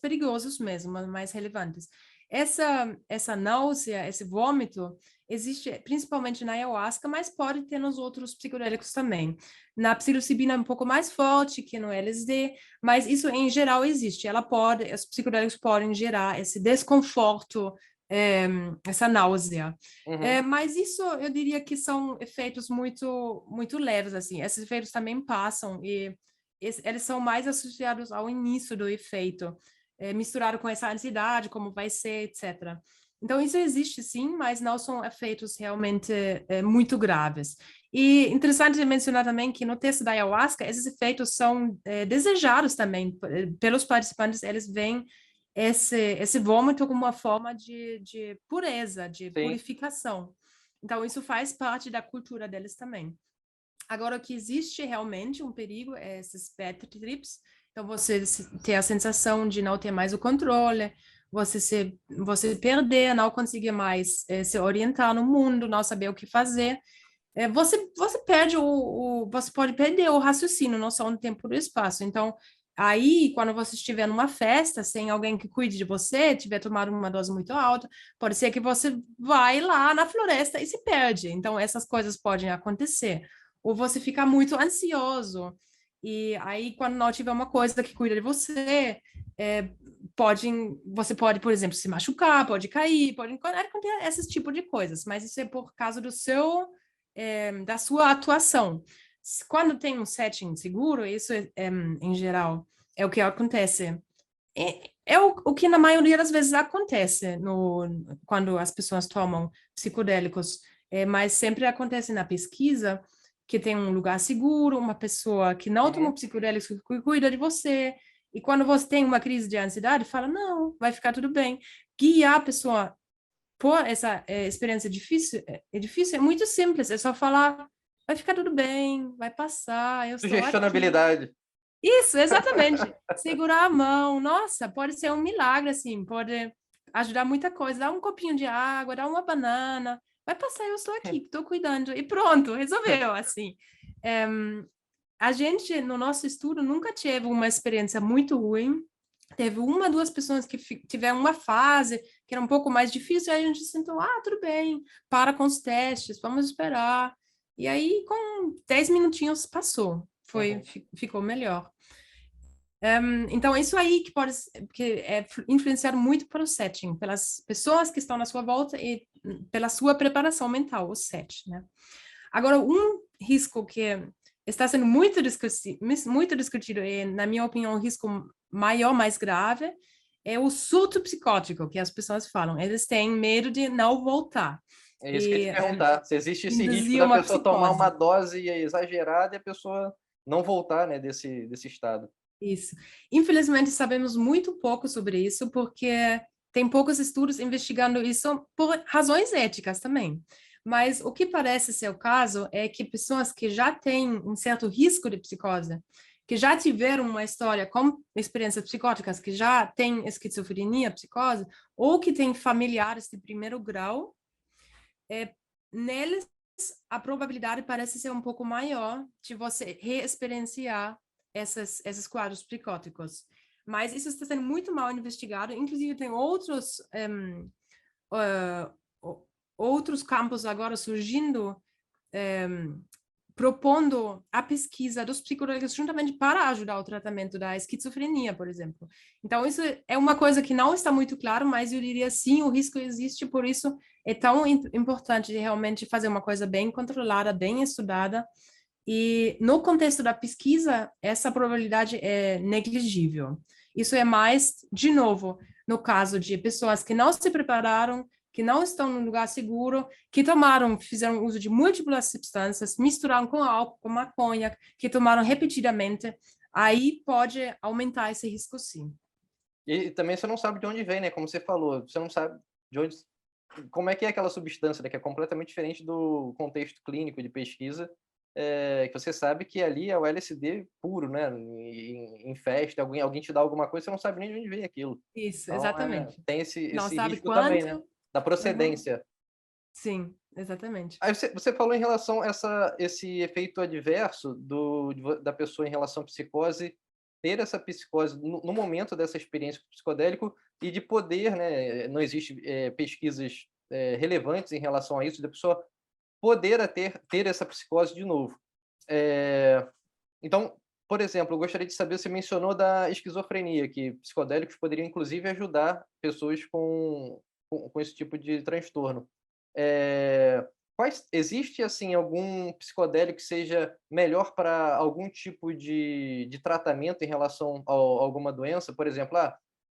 perigosos mesmo, mais relevantes. Essa náusea, esse vômito, existe principalmente na ayahuasca, mas pode ter nos outros psicodélicos também. Na psilocibina é um pouco mais forte que no LSD, mas isso em geral existe. Os psicodélicos podem gerar esse desconforto, essa náusea. Uhum. Mas isso eu diria que são efeitos muito leves, assim. Esses efeitos também passam e eles são mais associados ao início do efeito, misturado com essa ansiedade, como vai ser, etc. Então, isso existe sim, mas não são efeitos realmente muito graves. E interessante mencionar também que no texto da ayahuasca, esses efeitos são desejados também pelos participantes, eles veem esse vômito como uma forma de pureza, de Sim. purificação. Então, isso faz parte da cultura deles também. Agora, o que existe realmente um perigo é esses bad trips. Então, você ter a sensação de não ter mais o controle, você perder, não conseguir mais se orientar no mundo, não saber o que fazer. Você perde você pode perder o raciocínio, não só no tempo e no espaço. Então, aí, quando você estiver numa festa, sem alguém que cuide de você, tiver tomado uma dose muito alta, pode ser que você vai lá na floresta e se perde. Então, essas coisas podem acontecer. Ou você fica muito ansioso. E aí, quando não tiver uma coisa que cuida de você, é, você pode, por exemplo, se machucar, pode cair, pode acontecer esse tipo de coisas. Mas isso é por causa da sua atuação. Quando tem um setting seguro, isso em geral é o que acontece. É o que na maioria das vezes acontece quando as pessoas tomam psicodélicos, mas sempre acontece na pesquisa que tem um lugar seguro, uma pessoa que não Uhum. toma psicodélicos que cuida de você, e quando você tem uma crise de ansiedade, fala, não, vai ficar tudo bem. Guiar a pessoa por essa experiência difícil, é muito simples, é só falar, vai ficar tudo bem, vai passar, eu estou aqui. Sugestionabilidade. Isso, exatamente. Segurar a mão, nossa, pode ser um milagre, assim, pode ajudar muita coisa. Dá um copinho de água, dá uma banana, vai passar, eu estou aqui, estou cuidando, e pronto, resolveu, assim. A gente, no nosso estudo, nunca teve uma experiência muito ruim. Teve uma, duas pessoas que tiveram uma fase que era um pouco mais difícil, aí a gente sentou, tudo bem, para com os testes, vamos esperar. E aí, com 10 minutinhos, passou, Uhum. ficou melhor. Então, isso aí que é influenciado muito pelo setting, pelas pessoas que estão na sua volta e pela sua preparação mental, o set, né? Agora, um risco que está sendo muito discutido e, na minha opinião, o risco maior, mais grave, é o surto psicótico, que as pessoas falam. Eles têm medo de não voltar É isso que eu ia e te perguntar, se existe esse risco induzir da uma pessoa tomar uma psicose. dose exagerada e a pessoa não voltar, né, desse estado. Isso. Infelizmente, sabemos muito pouco sobre isso, porque tem poucos estudos investigando isso por razões éticas também. Mas o que parece ser o caso é que pessoas que já têm um certo risco de psicose, que já tiveram uma história com experiências psicóticas, que já têm esquizofrenia, psicose, ou que têm familiares de primeiro grau, neles a probabilidade parece ser um pouco maior de você reexperienciar esses quadros psicóticos. Mas isso está sendo muito mal investigado, inclusive tem outros campos agora surgindo, propondo a pesquisa dos psicólogos juntamente para ajudar o tratamento da esquizofrenia, por exemplo. Então, isso é uma coisa que não está muito claro, mas eu diria sim, o risco existe, por isso é tão importante realmente fazer uma coisa bem controlada, bem estudada, e no contexto da pesquisa, essa probabilidade é negligível. Isso é mais, de novo, no caso de pessoas que não se prepararam, que não estão num lugar seguro, que fizeram uso de múltiplas substâncias, misturaram com álcool, com maconha, que tomaram repetidamente, aí pode aumentar esse risco, sim. E também você não sabe de onde vem, né, como você falou, você não sabe de onde como é que é aquela substância, né, que é completamente diferente do contexto clínico de pesquisa, que você sabe que ali é o LSD puro, né, em festa, alguém te dá alguma coisa, você não sabe nem de onde veio aquilo. Isso, Então, exatamente. tem Não esse sabe risco também, né, quanto. da Uhum. procedência. Sim, exatamente. Aí você falou em relação a esse efeito adverso da pessoa em relação à psicose, ter essa psicose no momento dessa experiência com o psicodélico e de poder, né, não existe, pesquisas, relevantes em relação a isso, da pessoa poder ter essa psicose de novo. Eh, então, por exemplo, eu gostaria de saber, você mencionou da esquizofrenia, que psicodélicos poderiam inclusive ajudar pessoas com esse tipo de transtorno. Existe, assim, algum psicodélico que seja melhor para algum tipo de tratamento em relação a alguma doença? Por exemplo,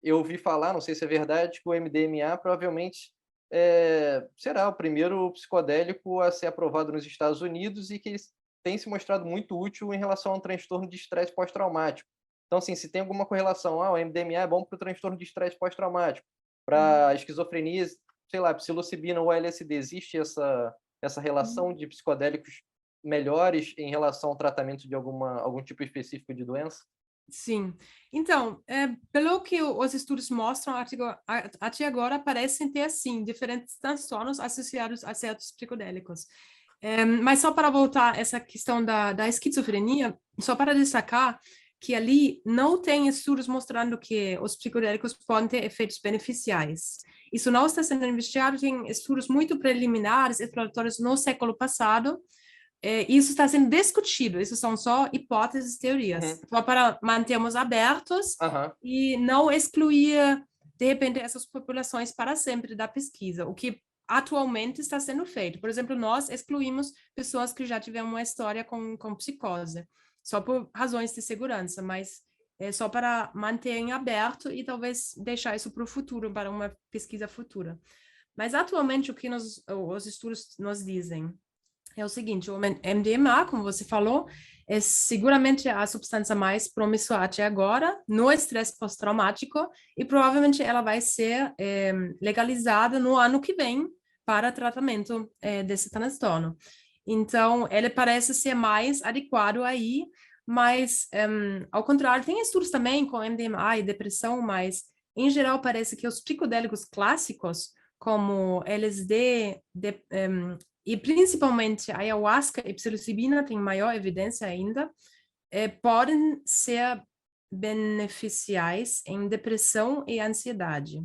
eu ouvi falar, não sei se é verdade, que o MDMA provavelmente, será o primeiro psicodélico a ser aprovado nos Estados Unidos e que ele tem se mostrado muito útil em relação a um transtorno de estresse pós-traumático. Então, assim, se tem alguma correlação, o MDMA é bom para o transtorno de estresse pós-traumático, Uhum. para esquizofrenia, sei lá, psilocibina ou LSD, existe essa relação de psicodélicos melhores em relação ao tratamento de algum tipo específico de doença? Sim. Então, pelo que os estudos mostram, até agora parecem ter, sim, diferentes transtornos associados a certos psicodélicos. Mas só para voltar a essa questão da esquizofrenia, só para destacar que ali não tem estudos mostrando que os psicodélicos podem ter efeitos beneficiais. Isso não está sendo investigado, tem estudos muito preliminares, exploratórios no século passado, isso está sendo discutido, isso são só hipóteses, teorias, Uhum. só para mantermos abertos Aham. e não excluir, de repente, essas populações para sempre da pesquisa, o que atualmente está sendo feito. Por exemplo, nós excluímos pessoas que já tiveram uma história com psicose, só por razões de segurança, mas é só para manter em aberto e talvez deixar isso para o futuro, para uma pesquisa futura. Mas atualmente o que os estudos nos dizem é o seguinte: o MDMA, como você falou, é seguramente a substância mais promissora até agora no estresse pós-traumático e provavelmente ela vai ser legalizada no ano que vem para tratamento desse transtorno. Então, ele parece ser mais adequado aí, mas, ao contrário, tem estudos também com MDMA e depressão, mas, em geral, parece que os psicodélicos clássicos, como LSD, e principalmente a ayahuasca e psilocibina têm maior evidência ainda, podem ser beneficiais em depressão e ansiedade.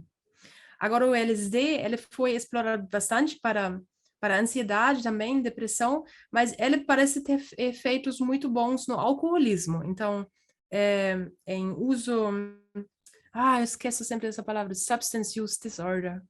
Agora, o LSD, ele foi explorado bastante para ansiedade também, depressão, mas ele parece ter efeitos muito bons no alcoolismo. Então, em uso... eu esqueço sempre dessa palavra, substance use disorder.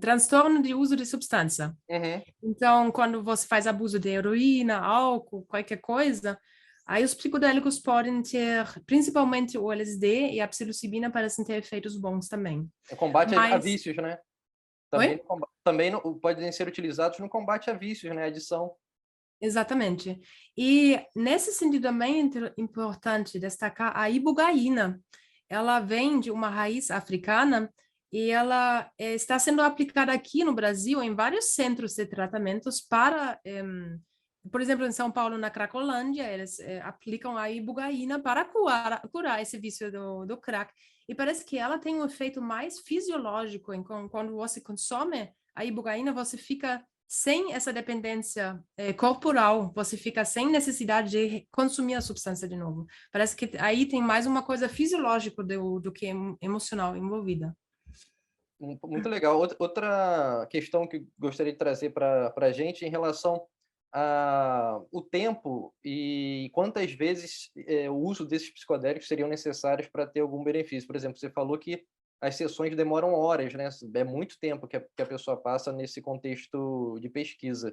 Transtorno de uso de substância. Uhum. Então, quando você faz abuso de heroína, álcool, qualquer coisa, aí os psicodélicos podem ter, principalmente o LSD e a psilocibina parecem ter efeitos bons também. O combate a Mas, vícios, né? oi? Também podem ser utilizados no combate a vícios, né, adição. Exatamente. E nesse sentido também é importante destacar a ibogaína. Ela vem de uma raiz africana e ela está sendo aplicada aqui no Brasil em vários centros de tratamentos para, por exemplo, em São Paulo, na Cracolândia, eles aplicam a ibogaína para curar esse vício do crack. E parece que ela tem um efeito mais fisiológico. Quando você consome a ibogaína, você fica sem essa dependência corporal, você fica sem necessidade de consumir a substância de novo. Parece que aí tem mais uma coisa fisiológica do que emocional envolvida. Muito legal. Outra questão que gostaria de trazer para a gente em relação o tempo e quantas vezes o uso desses psicodélicos seriam necessários para ter algum benefício. Por exemplo, você falou que as sessões demoram horas, né? É muito tempo que a pessoa passa nesse contexto de pesquisa.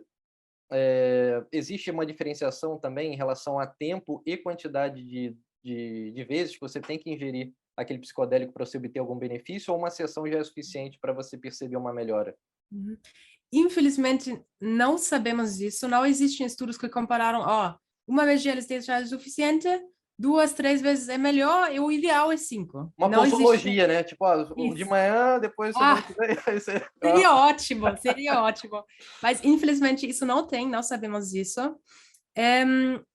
Existe uma diferenciação também em relação a tempo e quantidade de vezes que você tem que ingerir aquele psicodélico para você obter algum benefício, ou uma sessão já é suficiente para você perceber uma melhora? Uhum. Infelizmente, não sabemos disso. Não existem estudos que compararam, uma vez de LSD já é suficiente, 2, 3 vezes é melhor, e o ideal é 5. Uma Não existe posologia, né? Tipo, de isso. manhã, depois semana Ah, que vem. Aí você... seria ótimo, seria ótimo. Mas, infelizmente, isso não tem, não sabemos disso.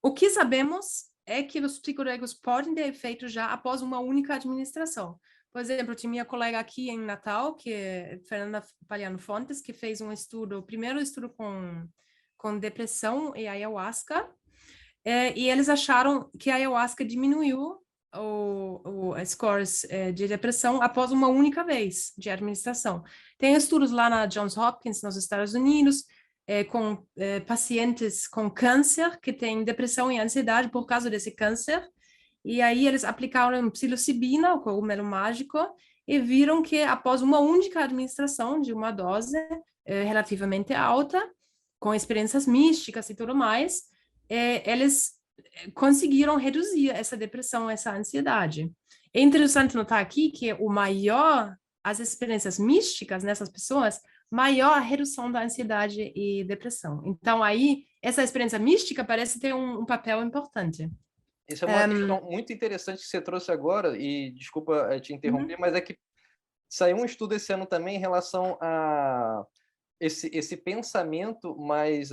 O que sabemos é que os psicodélicos podem ter efeito já após uma única administração. Por exemplo, tinha minha colega aqui em Natal, que é Fernanda Paliano Fontes, que fez um estudo, o primeiro estudo com depressão e ayahuasca, e eles acharam que a ayahuasca diminuiu os scores de depressão após uma única vez de administração. Tem estudos lá na Johns Hopkins, nos Estados Unidos, com pacientes com câncer que têm depressão e ansiedade por causa desse câncer, e aí eles aplicaram psilocibina, o cogumelo mágico, e viram que após uma única administração de uma dose relativamente alta, com experiências místicas e tudo mais, eles conseguiram reduzir essa depressão, essa ansiedade. É interessante notar aqui que as experiências místicas nessas pessoas, maior a redução da ansiedade e depressão. Então, aí, essa experiência mística parece ter um papel importante. Isso é uma questão muito interessante que você trouxe agora, e desculpa te interromper, mas é que saiu um estudo esse ano também em relação a esse pensamento mais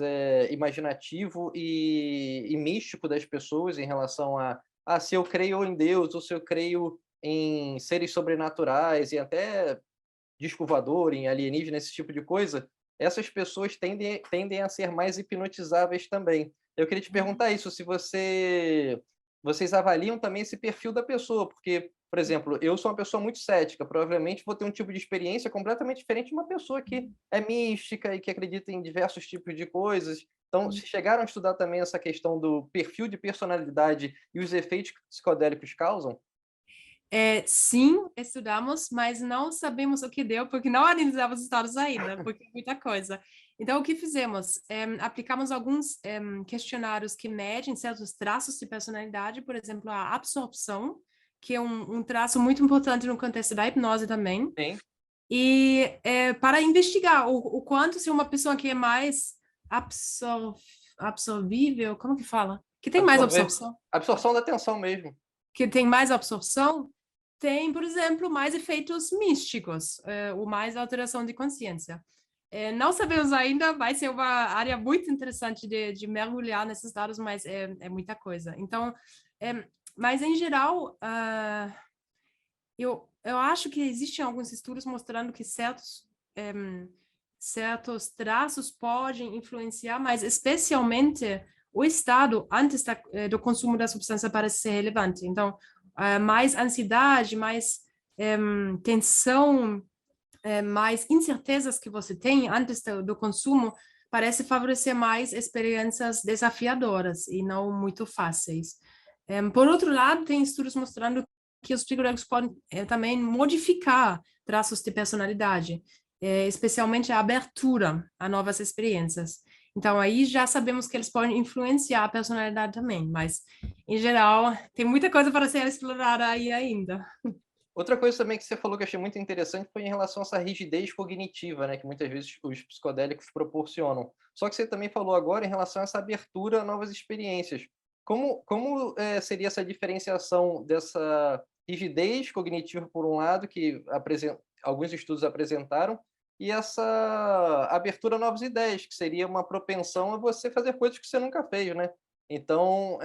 imaginativo e místico das pessoas em relação a se eu creio em Deus ou se eu creio em seres sobrenaturais e até disco voador, em alienígena, esse tipo de coisa, essas pessoas tendem a ser mais hipnotizáveis também. Eu queria te perguntar isso, se vocês avaliam também esse perfil da pessoa, porque, por exemplo, eu sou uma pessoa muito cética, provavelmente vou ter um tipo de experiência completamente diferente de uma pessoa que é mística e que acredita em diversos tipos de coisas. Então, se chegaram a estudar também essa questão do perfil de personalidade e os efeitos que psicodélicos causam? Sim, estudamos, mas não sabemos o que deu, porque não analisamos os dados ainda, porque é muita coisa. Então, o que fizemos? Aplicamos alguns questionários que medem certos traços de personalidade, por exemplo, a absorção, que é um traço muito importante no contexto da hipnose também. Sim. E para investigar o quanto se uma pessoa que é mais absorvível, como que fala? Que tem mais absorção. Absorção da atenção mesmo. Que tem mais absorção, tem, por exemplo, mais efeitos místicos, ou mais alteração de consciência. Não sabemos ainda, vai ser uma área muito interessante de mergulhar nesses dados, mas é muita coisa. Então, mas em geral, eu acho que existem alguns estudos mostrando que certos traços podem influenciar, mas especialmente o estado antes do consumo da substância parece ser relevante. Então, mais ansiedade, mais tensão, mais incertezas que você tem antes do consumo, parece favorecer mais experiências desafiadoras e não muito fáceis. Por outro lado, tem estudos mostrando que os psicodélicos podem também modificar traços de personalidade, especialmente a abertura a novas experiências. Então, aí já sabemos que eles podem influenciar a personalidade também, mas, em geral, tem muita coisa para ser explorada aí ainda. Outra coisa também que você falou que eu achei muito interessante foi em relação a essa rigidez cognitiva, né, que muitas vezes os psicodélicos proporcionam. Só que você também falou agora em relação a essa abertura a novas experiências. Como seria essa diferenciação dessa rigidez cognitiva, por um lado, que alguns estudos apresentaram, e essa abertura a novas ideias, que seria uma propensão a você fazer coisas que você nunca fez, né? Então,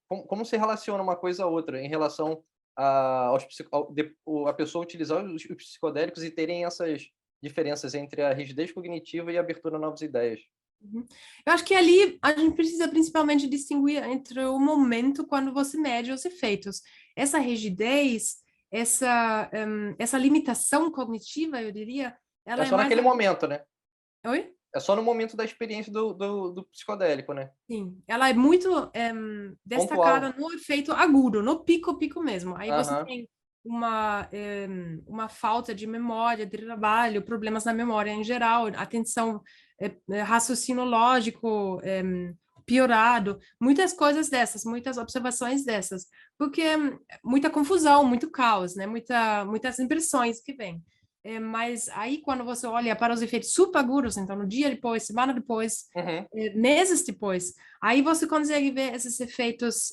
como se relaciona uma coisa a outra em relação a pessoa utilizar os psicodélicos e terem essas diferenças entre a rigidez cognitiva e a abertura a novas ideias? Eu acho que ali a gente precisa principalmente distinguir entre o momento quando você mede os efeitos. Essa rigidez, essa limitação cognitiva, eu diria, ela É é só mais... naquele momento, né? Oi? É só no momento da experiência do psicodélico, né? Sim, ela é muito destacada Pontual. no efeito agudo, no pico mesmo. Aí você Aham. tem uma falta de memória, de trabalho, problemas na memória em geral, atenção, raciocínio lógico piorado, muitas coisas dessas, muitas observações dessas, porque muita confusão, muito caos, né? Muitas impressões que vêm. mas aí quando você olha para os efeitos subagudos, então no dia depois, semana depois, meses depois, aí você consegue ver esses efeitos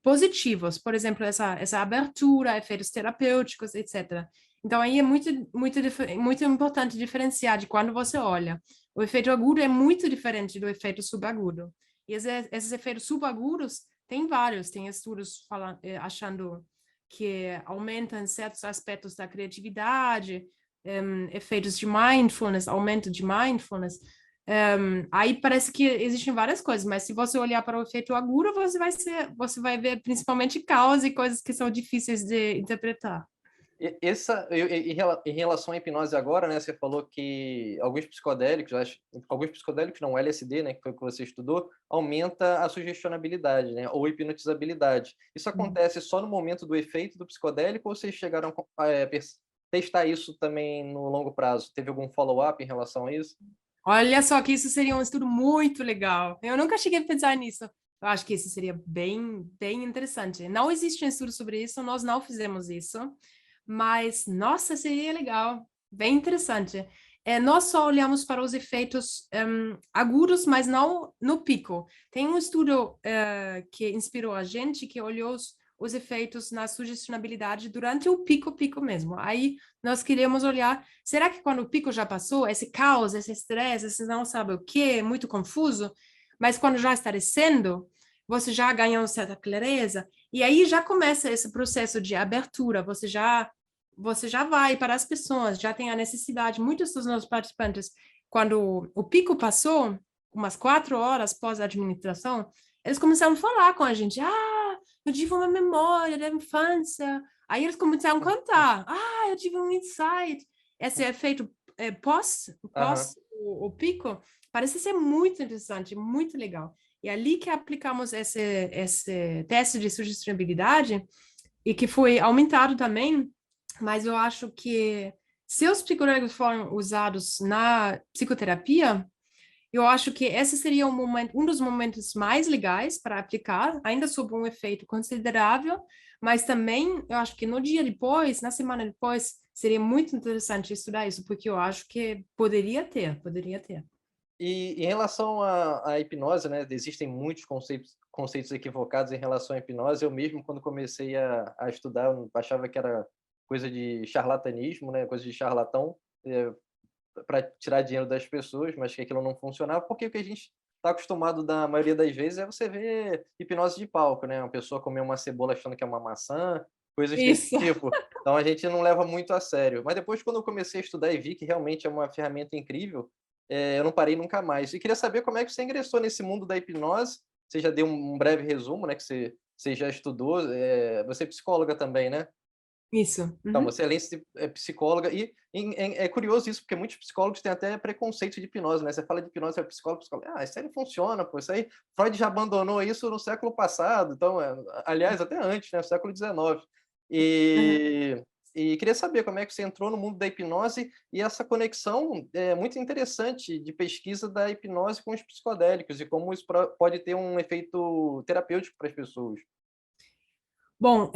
positivos, por exemplo, essa abertura, efeitos terapêuticos, etc. Então aí é muito importante diferenciar de quando você olha. O efeito agudo é muito diferente do efeito subagudo. E esses efeitos subagudos tem vários, tem estudos achando que aumentam certos aspectos da criatividade, efeitos de mindfulness, aumento de mindfulness. Aí parece que existem várias coisas, mas se você olhar para o efeito agudo, você vai ver principalmente causas e coisas que são difíceis de interpretar. Em relação à hipnose agora, né, você falou que alguns psicodélicos não, LSD, né, que foi o que você estudou, aumenta a sugestionabilidade, né, ou hipnotizabilidade. Isso acontece só no momento do efeito do psicodélico ou vocês chegaram a testar isso também no longo prazo? Teve algum follow-up em relação a isso? Olha só que isso seria um estudo muito legal. Eu nunca cheguei a pensar nisso. Eu acho que isso seria bem interessante. Não existe um estudo sobre isso, nós não fizemos isso. Mas, nossa, seria legal, bem interessante. Nós só olhamos para os efeitos agudos, mas não no pico. Tem um estudo que inspirou a gente, que olhou os efeitos na sugestionabilidade durante o pico mesmo. Aí nós queríamos olhar, será que quando o pico já passou, esse caos, esse estresse, esse não sabe o quê, muito confuso, mas quando já está descendo, você já ganhou certa clareza, e aí já começa esse processo de abertura, você já vai para as pessoas, já tem a necessidade. Muitos dos nossos participantes, quando o pico passou, umas 4 horas pós a administração, eles começaram a falar com a gente. Eu tive uma memória da infância. Aí eles começaram a contar. Eu tive um insight. Esse efeito pós o pico parece ser muito interessante, muito legal. E ali que aplicamos esse teste de sugestibilidade e que foi aumentado também, mas eu acho que se os psicodélicos foram usados na psicoterapia, eu acho que esse seria um dos momentos mais legais para aplicar, ainda sob um efeito considerável, mas também eu acho que no dia depois, na semana depois, seria muito interessante estudar isso, porque eu acho que poderia ter. E em relação à hipnose, né, existem muitos conceitos equivocados em relação à hipnose. Eu mesmo, quando comecei a estudar, eu achava que era coisa de charlatanismo, né, coisa de charlatão, para tirar dinheiro das pessoas, mas que aquilo não funcionava, porque o que a gente está acostumado, da maioria das vezes, é você ver hipnose de palco, né, uma pessoa comer uma cebola achando que é uma maçã, coisas desse Isso. tipo. Então a gente não leva muito a sério. Mas depois, quando eu comecei a estudar e vi que realmente é uma ferramenta incrível, eu não parei nunca mais. E queria saber como é que você ingressou nesse mundo da hipnose. Você já deu um breve resumo, né, que você já estudou. Você é psicóloga também, né? Isso. Então, você além de ser psicóloga, e é curioso isso, porque muitos psicólogos têm até preconceito de hipnose, né? Você fala de hipnose, é psicólogo, isso aí não funciona, pô, isso aí, Freud já abandonou isso no século passado, então, aliás, até antes, né, século XIX. E queria saber como é que você entrou no mundo da hipnose e essa conexão é muito interessante de pesquisa da hipnose com os psicodélicos e como isso pode ter um efeito terapêutico para as pessoas. Bom,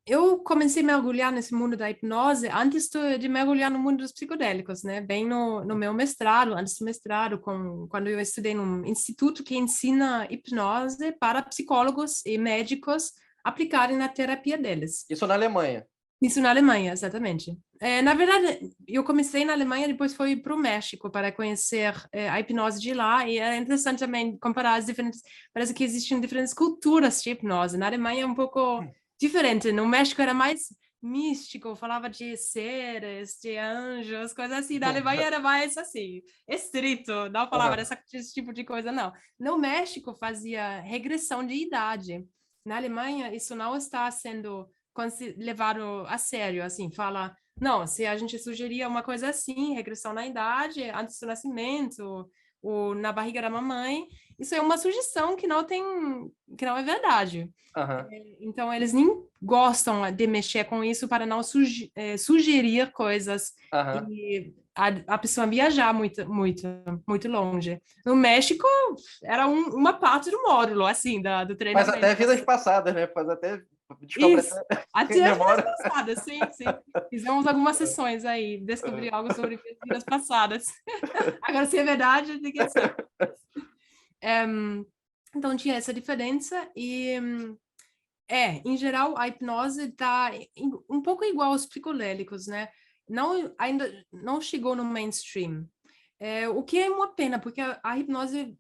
eu comecei a mergulhar nesse mundo da hipnose antes de mergulhar no mundo dos psicodélicos, né? Bem no meu mestrado, antes do mestrado, quando eu estudei num instituto que ensina hipnose para psicólogos e médicos aplicarem na terapia deles. Isso na Alemanha. Isso na Alemanha, exatamente. Na verdade, eu comecei na Alemanha, depois fui para o México para conhecer a hipnose de lá, e é interessante também comparar as diferentes... Parece que existem diferentes culturas de hipnose. Na Alemanha é um pouco diferente. No México era mais místico, falava de seres, de anjos, coisas assim. Na Alemanha era mais assim, estrito, não falava desse tipo de coisa, não. No México fazia regressão de idade. Na Alemanha, isso não está sendo levado a sério, assim, fala, não, se a gente sugeria uma coisa assim, regressão na idade, antes do nascimento, ou na barriga da mamãe, isso é uma sugestão que não é verdade. Então, eles nem gostam de mexer com isso para não sugerir coisas e a pessoa viajar muito longe. No México, era uma parte do módulo, assim, do treinamento. Mas até vidas passadas, né? Faz até Descobre Isso, até em até vidas memória. passadas, sim, sim. Fizemos algumas sessões aí, descobri algo sobre vidas passadas. Agora, se é verdade, ninguém sabe. Então, tinha essa diferença e, em geral, a hipnose está um pouco igual aos psicodélicos, né? Não, ainda não chegou no mainstream. O que é uma pena, porque a hipnose,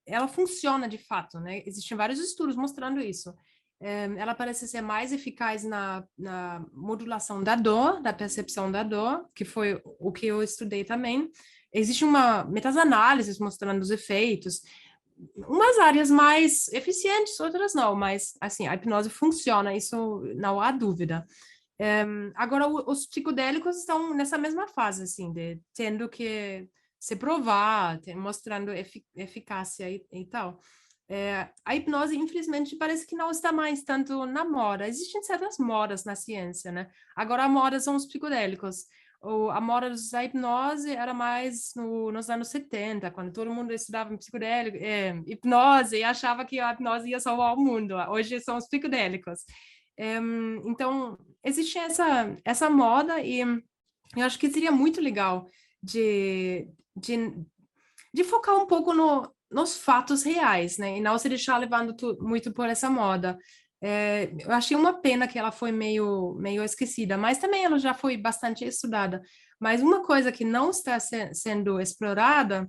ela funciona de fato, né? Existem vários estudos mostrando isso. Ela parece ser mais eficaz na modulação da dor, da percepção da dor, que foi o que eu estudei também. Existe uma meta-análise mostrando os efeitos, umas áreas mais eficientes, outras não, mas assim, a hipnose funciona, isso não há dúvida. Agora, os psicodélicos estão nessa mesma fase, assim, de tendo que se provar, mostrando eficácia e tal. A hipnose, infelizmente, parece que não está mais tanto na moda. Existem certas modas na ciência, né? Agora, a moda são os psicodélicos. A moda da hipnose era mais nos anos 70, quando todo mundo estudava psicodélico, hipnose e achava que a hipnose ia salvar o mundo. Hoje são os psicodélicos. Então, existe essa moda e eu acho que seria muito legal de, de focar um pouco nos fatos reais, né? E não se deixar levando muito por essa moda. Eu achei uma pena que ela foi meio esquecida, mas também ela já foi bastante estudada. Mas uma coisa que não está sendo explorada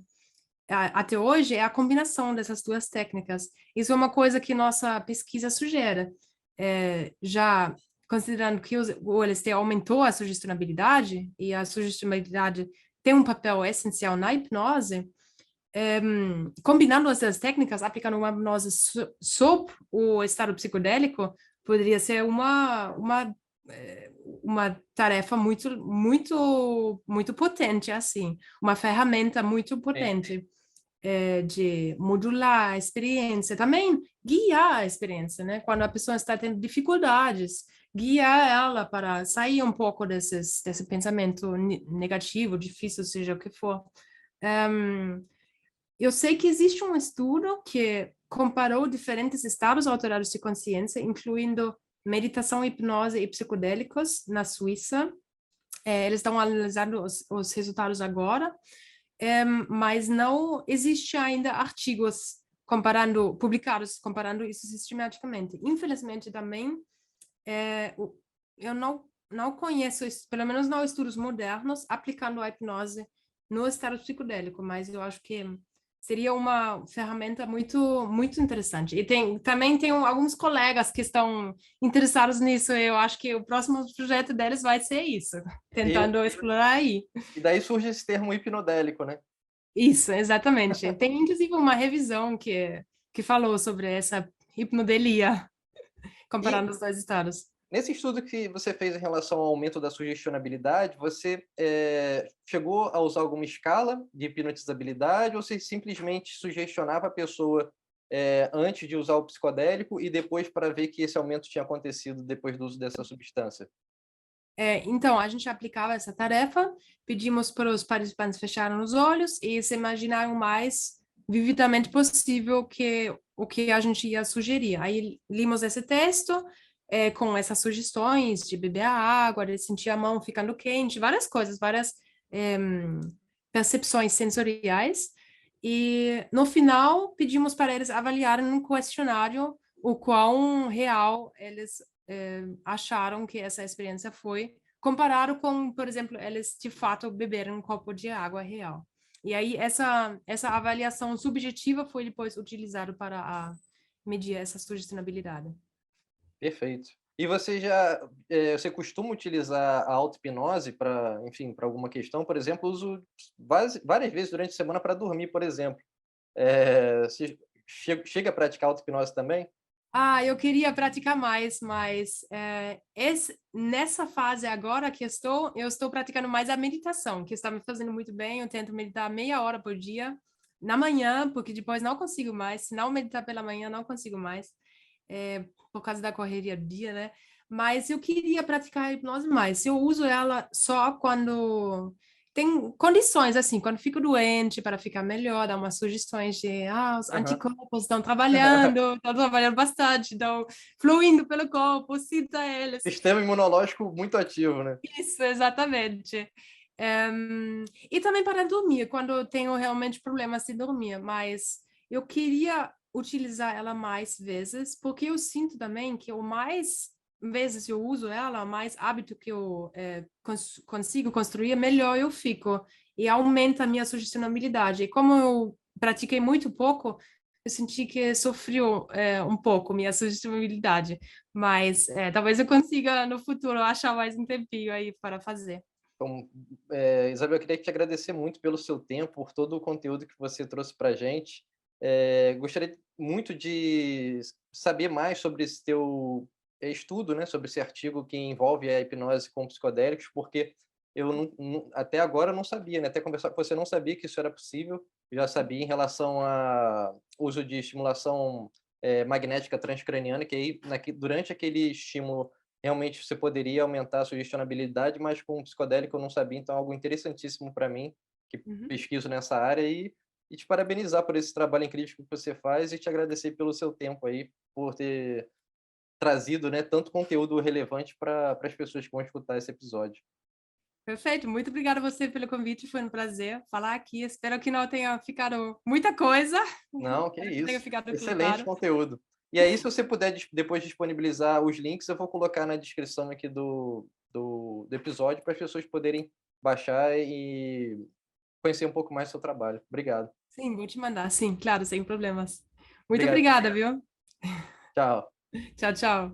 até hoje é a combinação dessas duas técnicas. Isso é uma coisa que nossa pesquisa sugere. Já considerando que o LSD aumentou a sugestibilidade, e a sugestibilidade tem um papel essencial na hipnose, combinando essas técnicas, aplicando uma hipnose sob o estado psicodélico, poderia ser uma tarefa muito potente, assim, uma ferramenta muito Sim. potente de modular a experiência, também guiar a experiência, né? Quando a pessoa está tendo dificuldades, guiar ela para sair um pouco desse pensamento negativo, difícil, seja o que for. Eu sei que existe um estudo que comparou diferentes estados alterados de consciência, incluindo meditação, hipnose e psicodélicos na Suíça. Eles estão analisando os resultados agora, mas não existe ainda artigos publicados comparando isso sistematicamente. Infelizmente, também, eu não conheço, pelo menos não estudos modernos, aplicando a hipnose no estado psicodélico, mas eu acho que seria uma ferramenta muito interessante. E também tem alguns colegas que estão interessados nisso. Eu acho que o próximo projeto deles vai ser isso, E, tentando explorar aí. e daí surge esse termo hipnodélico, né? Isso, exatamente. Tem inclusive uma revisão que falou sobre essa hipnodelia, E comparando os dois estados. nesse estudo que você fez em relação ao aumento da sugestionabilidade, você chegou a usar alguma escala de hipnotizabilidade ou você simplesmente sugestionava a pessoa antes de usar o psicodélico e depois para ver que esse aumento tinha acontecido depois do uso dessa substância? Então, a gente aplicava essa tarefa, pedimos para os participantes fecharem os olhos e se imaginarem o mais vividamente possível o que a gente ia sugerir. Aí, limos esse texto com essas sugestões de beber a água, de sentir a mão ficando quente, várias coisas, várias percepções sensoriais. E, no final, pedimos para eles avaliarem num questionário o quão real eles acharam que essa experiência foi, comparado com, por exemplo, eles de fato beberam um copo de água real. E aí essa avaliação subjetiva foi depois utilizada para medir essa sugestionabilidade. Perfeito. E você costuma utilizar a auto-hipnose para, enfim, para alguma questão? Por exemplo, uso várias vezes durante a semana para dormir, por exemplo. Você chega a praticar auto-hipnose também? Eu queria praticar mais, mas nessa fase agora que eu estou praticando mais a meditação, que está me fazendo muito bem. Eu tento meditar meia hora por dia, na manhã, porque depois não consigo mais. Se não meditar pela manhã, não consigo mais, por causa da correria do dia, né? Mas eu queria praticar a hipnose mais. Eu uso ela só quando tem condições, assim, quando fico doente, para ficar melhor, dá umas sugestões de, os Aham. anticorpos estão trabalhando bastante, estão fluindo pelo corpo, sinta eles. Sistema imunológico muito ativo, né? Isso, exatamente. E também para dormir, quando eu tenho realmente problemas de dormir, mas eu queria utilizar ela mais vezes, porque eu sinto também que o mais vezes eu uso ela, mais hábito que eu consigo construir, melhor eu fico e aumenta a minha sustentabilidade. E como eu pratiquei muito pouco, eu senti que sofreu um pouco minha sustentabilidade. Mas talvez eu consiga no futuro achar mais um tempinho aí para fazer. Então, Isabel, eu queria te agradecer muito pelo seu tempo, por todo o conteúdo que você trouxe para a gente. Gostaria muito de saber mais sobre esse teu estudo, né, sobre esse artigo que envolve a hipnose com psicodélicos, porque eu até agora eu não sabia, né, até conversar com você, eu não sabia que isso era possível. Eu já sabia em relação a uso de estimulação magnética transcraniana, que aí durante aquele estímulo realmente você poderia aumentar a sugestionabilidade, mas com o psicodélico eu não sabia, então é algo interessantíssimo para mim, que Uhum. pesquiso nessa área, e te parabenizar por esse trabalho incrível que você faz e te agradecer pelo seu tempo aí, por ter trazido, né, tanto conteúdo relevante para as pessoas que vão escutar esse episódio. Perfeito, muito obrigada a você pelo convite, foi um prazer falar aqui. Espero que não tenha ficado muita coisa, Não, que espero que tenha isso. ficado tudo Excelente claro. conteúdo. E aí, se você puder depois disponibilizar os links, eu vou colocar na descrição aqui do episódio para as pessoas poderem baixar e conhecer um pouco mais do seu trabalho. Obrigado. Sim, vou te mandar, sim, claro, sem problemas. Muito Obrigado. obrigada, viu? Tchau. Tchau, tchau.